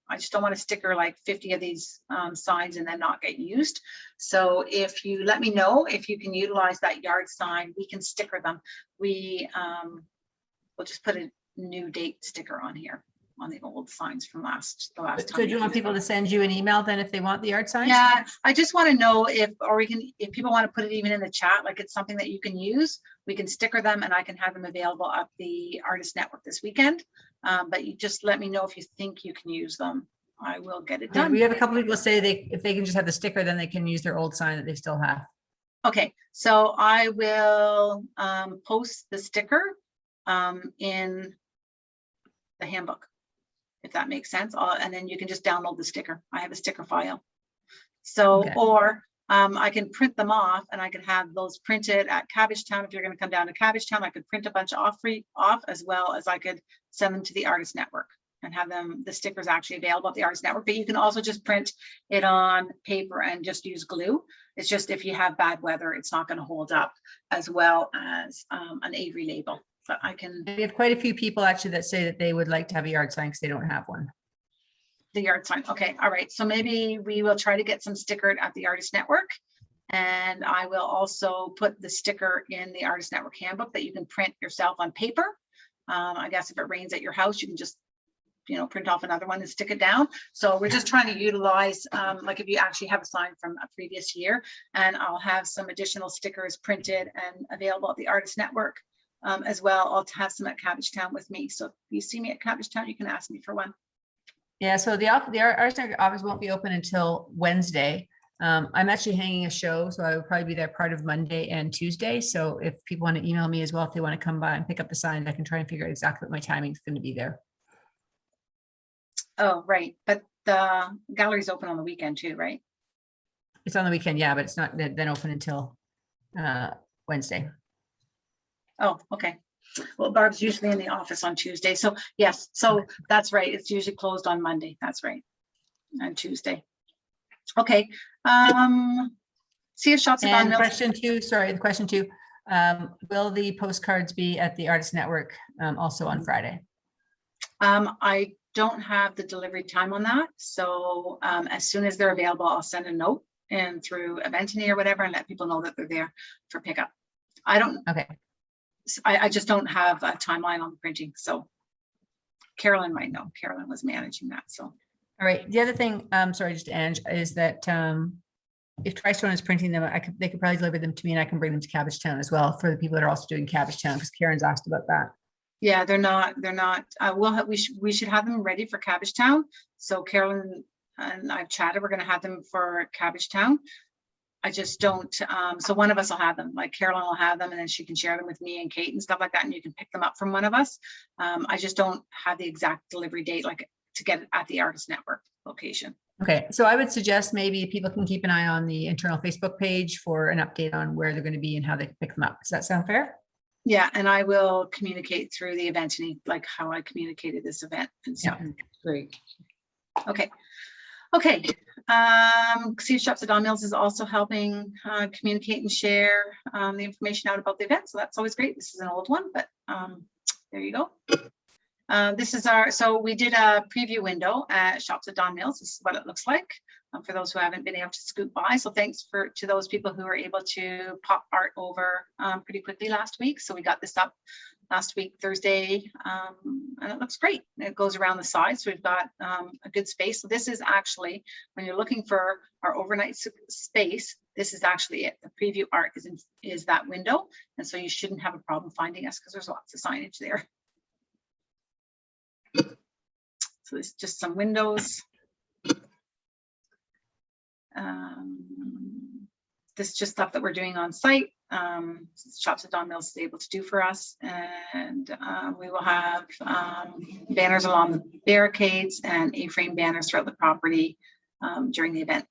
I just don't want to sticker like 50 of these signs and then not get used. So if you let me know if you can utilize that yard sign, we can sticker them. We'll just put a new date sticker on here on the old signs from the last time. So do you want people to send you an email then if they want the art signs? Yeah, I just want to know if people want to put it even in the chat, like it's something that you can use, we can sticker them and I can have them available at the Artist Network this weekend. But you just let me know if you think you can use them. I will get it Yeah, done. we have a couple people say if they can just have the sticker, then they can use their old sign that they still have. Okay, so I will post the sticker in the handbook, if that makes sense. And then you can just download the sticker. I have a sticker file. So, Okay. or I can print them off and I can have those printed at Cabbagetown. If you're going to come down to Cabbagetown, I could print a bunch off as well as I could send them to the Artist Network and have them, the stickers actually available at the Artist Network. But you can also just print it on paper and just use glue. It's just if you have bad weather, it's not going to hold up, as well as an Avery label. But I can, We have quite a few people actually that say that they would like to have a yard sign because they don't have one. the yard sign. Okay, all right. So maybe we will try to get some stickered at the Artist Network. And I will also put the sticker in the Artist Network handbook that you can print yourself on paper. I guess if it rains at your house, you can just, you know, print off another one and stick it down. So we're just trying to utilize, like if you actually have a sign from a previous year, and I'll have some additional stickers printed and available at the Artist Network. As well, I'll have some at Cabbagetown with me. So if you see me at Cabbagetown, you can ask me for one. Yeah, so the Artist Network office won't be open until Wednesday. I'm actually hanging a show, so I will probably be there part of Monday and Tuesday. So if people want to email me as well, if they want to come by and pick up the signs, I can try and figure out exactly what my timing is going to be there. Oh, right. But the gallery's open on the weekend too, right? It's on the weekend, yeah, but it's not then open until Wednesday. Oh, okay. Well, Barb's usually in the office on Tuesday. So yes, so that's right. It's usually closed on Monday. That's right. And Tuesday. Okay. See if shops are And on. question two, sorry, the question two, will the postcards be at the Artist Network also on Friday? I don't have the delivery time on that. So as soon as they're available, I'll send a note and through Eventany or whatever and let people know that they're there for pickup. I don't, Okay. I just don't have a timeline on the printing. So Carolyn might know. Carolyn was managing that. So. All right. The other thing, sorry, just Ange, is that if Tristone is printing them, they could probably deliver them to me and I can bring them to Cabbagetown as well for the people that are also doing Cabbagetown, because Karen's asked about that. Yeah, they're not, we should have them ready for Cabbagetown. So Carolyn and I've chatted, we're going to have them for Cabbagetown. I just don't, so one of us will have them, like Carolyn will have them and then she can share them with me and Kate and stuff like that. And you can pick them up from one of us. I just don't have the exact delivery date, like to get it at the Artist Network location. Okay, so I would suggest maybe people can keep an eye on the internal Facebook page for an update on where they're going to be and how they can pick them up. Does that sound fair? Yeah, and I will communicate through the Eventany, like how I communicated this event and stuff. Great. Okay. Okay. See Shops at Don Mills is also helping communicate and share the information out about the event. So that's always great. This is an old one, but there you go. This is so we did a preview window at Shops at Don Mills. This is what it looks like for those who haven't been able to scoot by. So thanks to those people who were able to pop art over pretty quickly last week. So we got this up last week, Thursday, and it looks great. It goes around the side. So we've got a good space. So this is actually, when you're looking for our overnight space, this is actually it. The preview art is that window. And so you shouldn't have a problem finding us because there's lots of signage there. So there's just some windows. This is just stuff that we're doing on site. Shops at Don Mills is able to do for us. And we will have banners along the barricades and A-frame banners throughout the property during the event.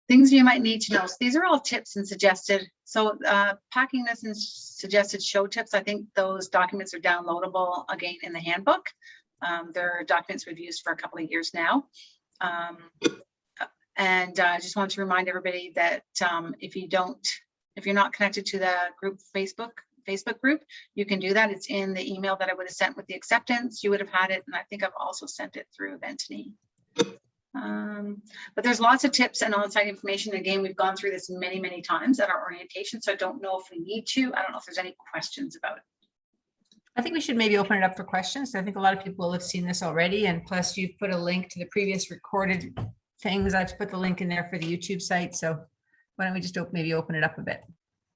Things you might need to know. So these are all tips and suggested. So packing this and suggested show tips, I think those documents are downloadable again in the handbook. They're documents we've used for a couple of years now. And I just want to remind everybody that if you're not connected to the group Facebook group, you can do that. It's in the email that I would have sent with the acceptance. You would have had it. And I think I've also sent it through Eventany. But there's lots of tips and on-site information. Again, we've gone through this many, many times at our orientation. So I don't know if we need to. I don't know if there's any questions about it. I think we should maybe open it up for questions. I think a lot of people have seen this already. And plus you've put a link to the previous recorded things. I've put the link in there for the YouTube site. So why don't we just maybe open it up a bit?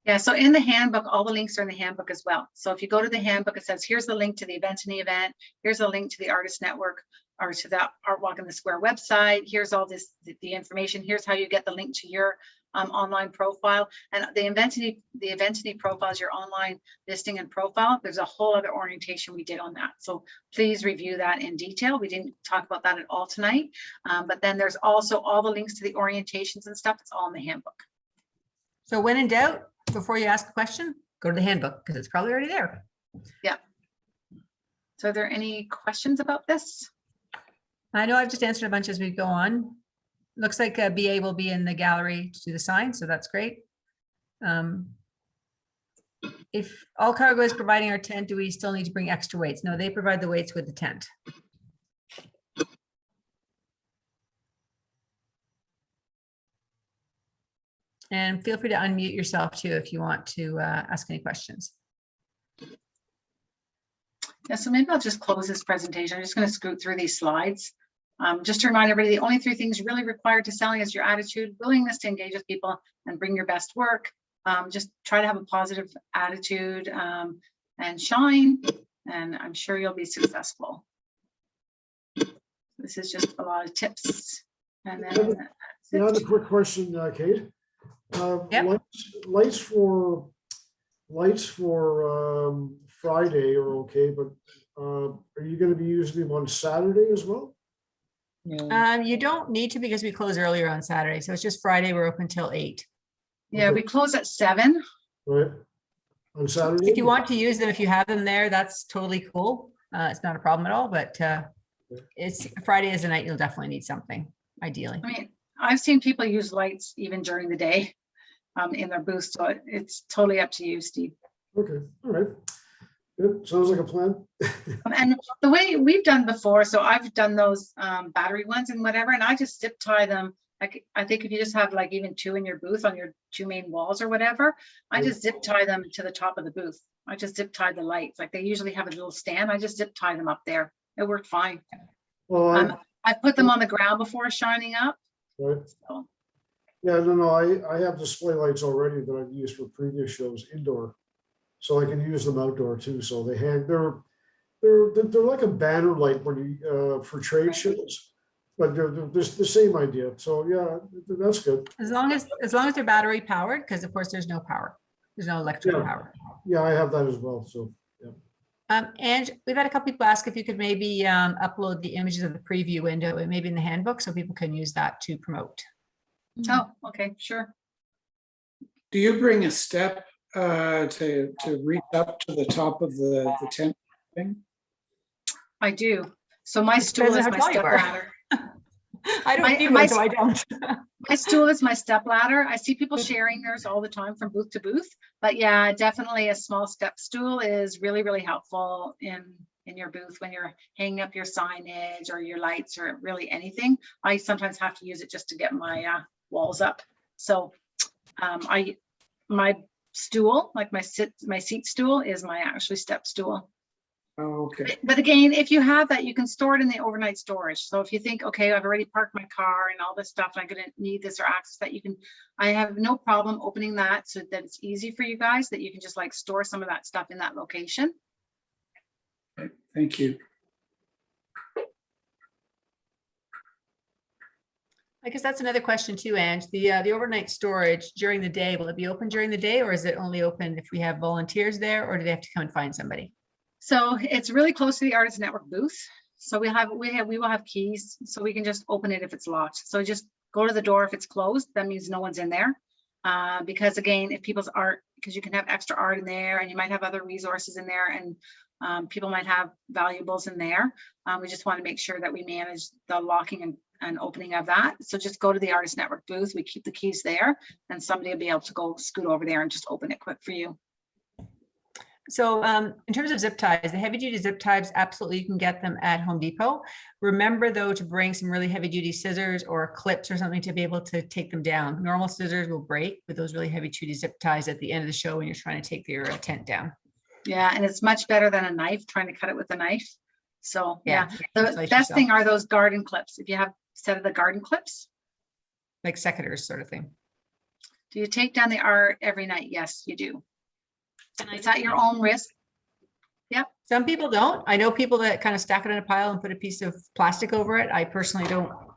Yeah, so in the handbook, all the links are in the handbook as well. So if you go to the handbook, it says, here's the link to the event and the event. Here's a link to the Artist Network or to the Art Walk in the Square website. Here's all this, the information. Here's how you get the link to your online profile. And the Eventity profile is your online listing and profile. There's a whole other orientation we did on that. So please review that in detail. We didn't talk about that at all tonight. But then there's also all the links to the orientations and stuff. It's all in the handbook. So when in doubt, before you ask a question, go to the handbook because it's probably already there. Yeah. So are there any questions about this? I know I've just answered a bunch as we go on. Looks like BA will be in the gallery to do the sign, so that's great. If all cargo is providing our tent, do we still need to bring extra weights? No, they provide the weights with the tent. And feel free to unmute yourself too if you want to ask any questions. Yeah, so maybe I'll just close this presentation. I'm just going to scoot through these slides. Just to remind everybody, the only 3 things really required to selling is your attitude, willingness to engage with people, and bring your best work. Just try to have a positive attitude and shine, and I'm sure you'll be successful. This is just a lot of tips. And then I have a quick question, Kate. Yep. Lights for Friday are okay, but are you going to be using them on Saturday as well? You don't need to because we close earlier on Saturday. So it's just Friday. We're open till 8. yeah, Okay. we close at 7. Right. On Saturday? If you want to use them, if you have them there, that's totally cool. It's not a problem at all, but it's Friday is the night you'll definitely need something, ideally. I mean, I've seen people use lights even during the day in their booths, so it's totally up to you, Steve. Okay, all right. Good, sounds like a plan. And the way we've done before, so I've done those battery ones and whatever, and I just zip tie them. Like, I think if you just have like even 2 in your booth on your 2 main walls or whatever, I just zip tie them to the top of the booth. I just zip tie the lights. Like they usually have a little stand. I just zip tie them up there. It worked fine. Well, I put them on the ground before shining up. right. So. Yeah, no, I have display lights already that I've used for previous shows indoor, so I can use them outdoor too. So they're like a banner light when you for trade shows, but they're the same idea. So yeah, that's good. As long as they're battery powered, because of course there's no power. There's no electric Yeah. power. Yeah, I have that as well. So And we've had a couple people ask if you could maybe upload the images of the preview window and maybe in the handbook so people can use that to promote. Oh, okay, sure. Do you bring a step to reach up to the top of the tent thing? I do. So my It stool depends is on my how tall you step are. ladder. I don't My- need my- one, so I don't. My stool is my step ladder. I see people sharing theirs all the time from booth to booth, but yeah, definitely a small step stool is really, really helpful in your booth when you're hanging up your signage or your lights or really anything. I sometimes have to use it just to get my walls up. So my stool, like my seat stool is my actually step stool. Oh, okay. But again, if you have that, you can store it in the overnight storage. So if you think, okay, I've already parked my car and all this stuff, and I'm going to need this or access that, I have no problem opening that so that it's easy for you guys, that you can just like store some of that stuff in that location. Okay, thank you. I guess that's another question too, Ange. The overnight storage during the day, will it be open during the day or is it only open if we have volunteers there, or do they have to come and find somebody? So it's really close to the Artist Network booth. So we will have keys, so we can just open it if it's locked. So just go to the door if it's closed. That means no one's in there. Because again, if people's art, because you can have extra art in there, and you might have other resources in there, and people might have valuables in there. We just want to make sure that we manage the locking and opening of that. So just go to the Artist Network booth. We keep the keys there, and somebody will be able to go scoot over there and just open it quick for you. So in terms of zip ties, the heavy duty zip ties, absolutely you can get them at Home Depot. Remember though to bring some really heavy duty scissors or clips or something to be able to take them down. Normal scissors will break, with those really heavy duty zip ties at the end of the show when you're trying to take your tent down. Yeah, and it's much better than a knife, trying to cut it with a knife. So yeah, the slice best yourself. thing are those garden clips. If you have a set of the garden clips. Like secateurs sort of thing. Do you take down the art every night? Yes, you do. Can I It's at just your ask- own risk. Some people don't. I know people that kind of stack it in a pile and put a piece of plastic over it. I personally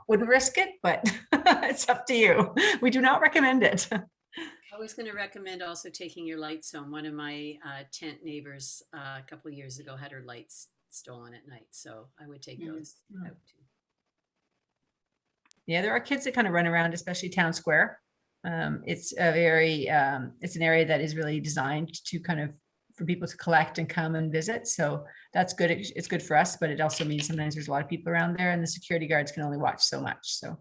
wouldn't risk it, but it's up to you. We do not recommend it. I was going to recommend also taking your lights home. One of my tent neighbors a couple of years ago had her lights stolen at night, so I would take those out too. Yeah, there are kids that kind of run around, especially town square. It's it's an area that is really designed to kind of for people to collect and come and visit. So that's good. It's good for us, but it also means sometimes there's a lot of people around there and the security guards can only watch so much. So.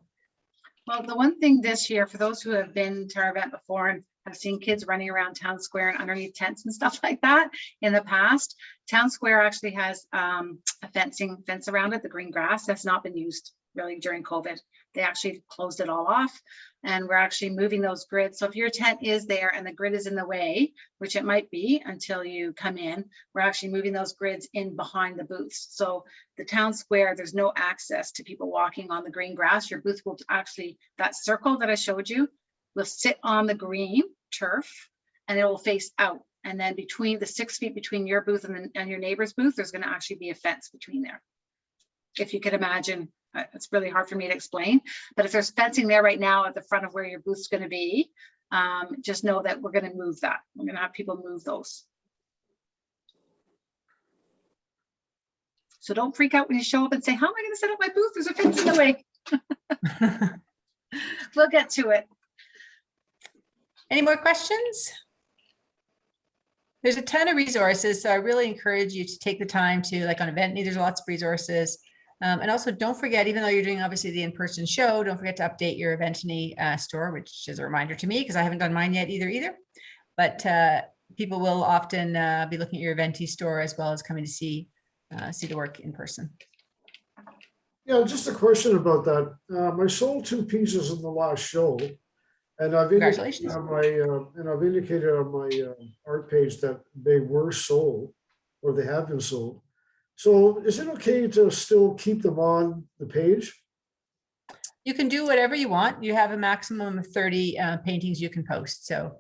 Well, the one thing this year, for those who have been to our event before and have seen kids running around town square and underneath tents and stuff like that in the past, town square actually has a fence around it. The green grass has not been used really during COVID. They actually closed it all off, and we're actually moving those grids. So if your tent is there and the grid is in the way, which it might be until you come in, we're actually moving those grids in behind the booths. So the town square, there's no access to people walking on the green grass. Your booth will actually, that circle that I showed you, will sit on the green turf and it will face out. And then between the 6 feet between your booth and your neighbor's booth, there's going to actually be a fence between there. If you could imagine, it's really hard for me to explain, but if there's fencing there right now at the front of where your booth's going to be, just know that we're going to move that. We're going to have people move those. So don't freak out when you show up and say, how am I going to set up my booth? There's a fence in the way. We'll get to it. Any more questions? There's a ton of resources, so I really encourage you to take the time to, like on Eventney, there's lots of resources. And also don't forget, even though you're doing obviously the in-person show, don't forget to update your Eventney store, which is a reminder to me because I haven't done mine yet either. But people will often be looking at your Eventney store as well as coming to see the work in person. Yeah, just a question about that. I sold 2 pieces in the last show, and I've indicated Congratulations. on my art page that they were sold, or they have been sold. So is it okay to still keep them on the page? You can do whatever you want. You have a maximum of 30 paintings you can post. So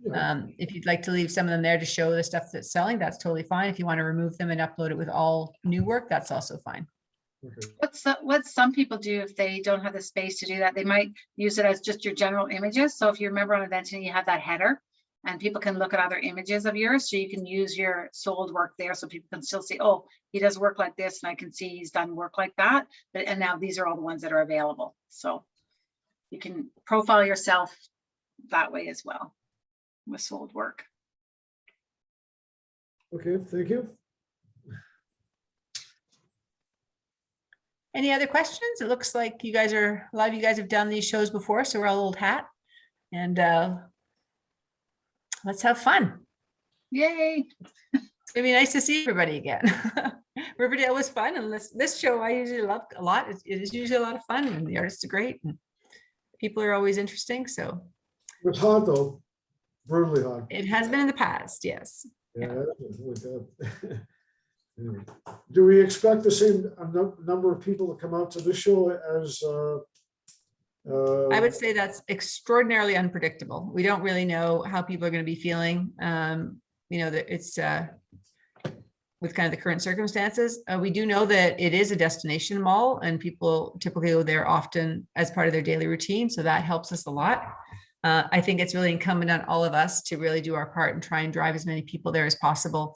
Yeah. if you'd like to leave some of them there to show the stuff that's selling, that's totally fine. If you want to remove them and upload it with all new work, that's also fine. Okay. What some people do if they don't have the space to do that, they might use it as just your general images. So if you remember on Eventney, you have that header and people can look at other images of yours. So you can use your sold work there so people can still see, oh, he does work like this and I can see he's done work like that. And now these are all the ones that are available. So you can profile yourself that way as well with sold work. Okay, thank you. Any other questions? It looks like a lot of you guys have done these shows before, so we're all old hat. And let's have fun. Yay. It's gonna be nice to see everybody again. Riverdale was fun, and this show I usually love a lot. It is usually a lot of fun, and the artists are great, and people are always interesting. So It's hot though, brutally hot. it has been in the past, yes. Yeah, it's really good. Anyway, do we expect the same number of people to come out to this show as? I would say that's extraordinarily unpredictable. We don't really know how people are going to be feeling. That it's with kind of the current circumstances. We do know that it is a destination mall and people typically go there often as part of their daily routine. So that helps us a lot. I think it's really incumbent on all of us to really do our part and try and drive as many people there as possible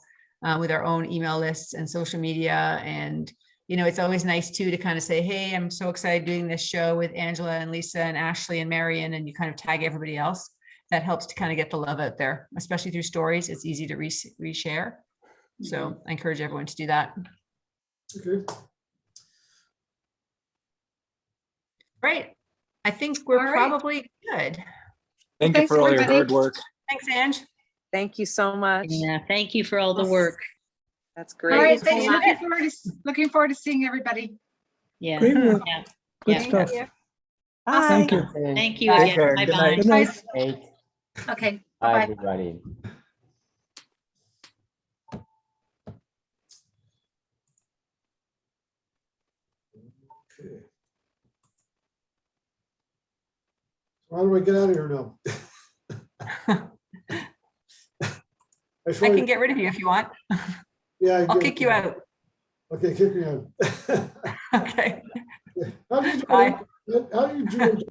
with our own email lists and social media. And, it's always nice too, to kind of say, hey, I'm so excited doing this show with Angela and Lisa and Ashley and Marion, and you kind of tag everybody else. That helps to kind of get the love out there, especially through stories. It's easy to reshare. So I encourage everyone to do that. Okay. Great. I think we're All right. probably good. Thank you Thanks, for all your everybody. hard work. Thanks, Ange. Thank you so much. Yeah, thank you for all the work. That's All great. right, See thanks. you in a bit. Looking forward to seeing everybody. Yeah. Great work. Yeah. Good Yeah. stuff. Awesome. Thank you. Thank you Take again. care. Good Bye-bye. night. Good night. Guys, Hey, okay, hi, bye-bye. everybody. Okay. So how do I get out of here now? I can get rid of you if you want. Yeah. I'll kick you out. Okay, kick me out. Okay. How do you do Bye. it? How do you do it?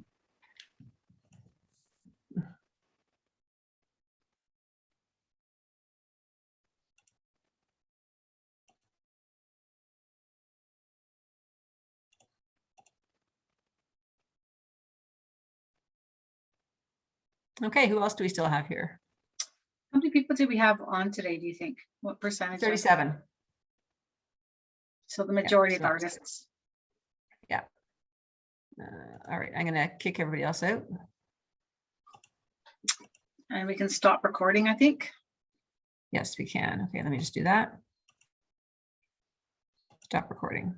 Okay, who else do we still have here? How many people do we have on today, do you think? What percentage? 37. So the majority of so- artists. All right, I'm gonna kick everybody else out. And we can stop recording, I think. Yes, we can. Okay, let me just do that. Stop recording.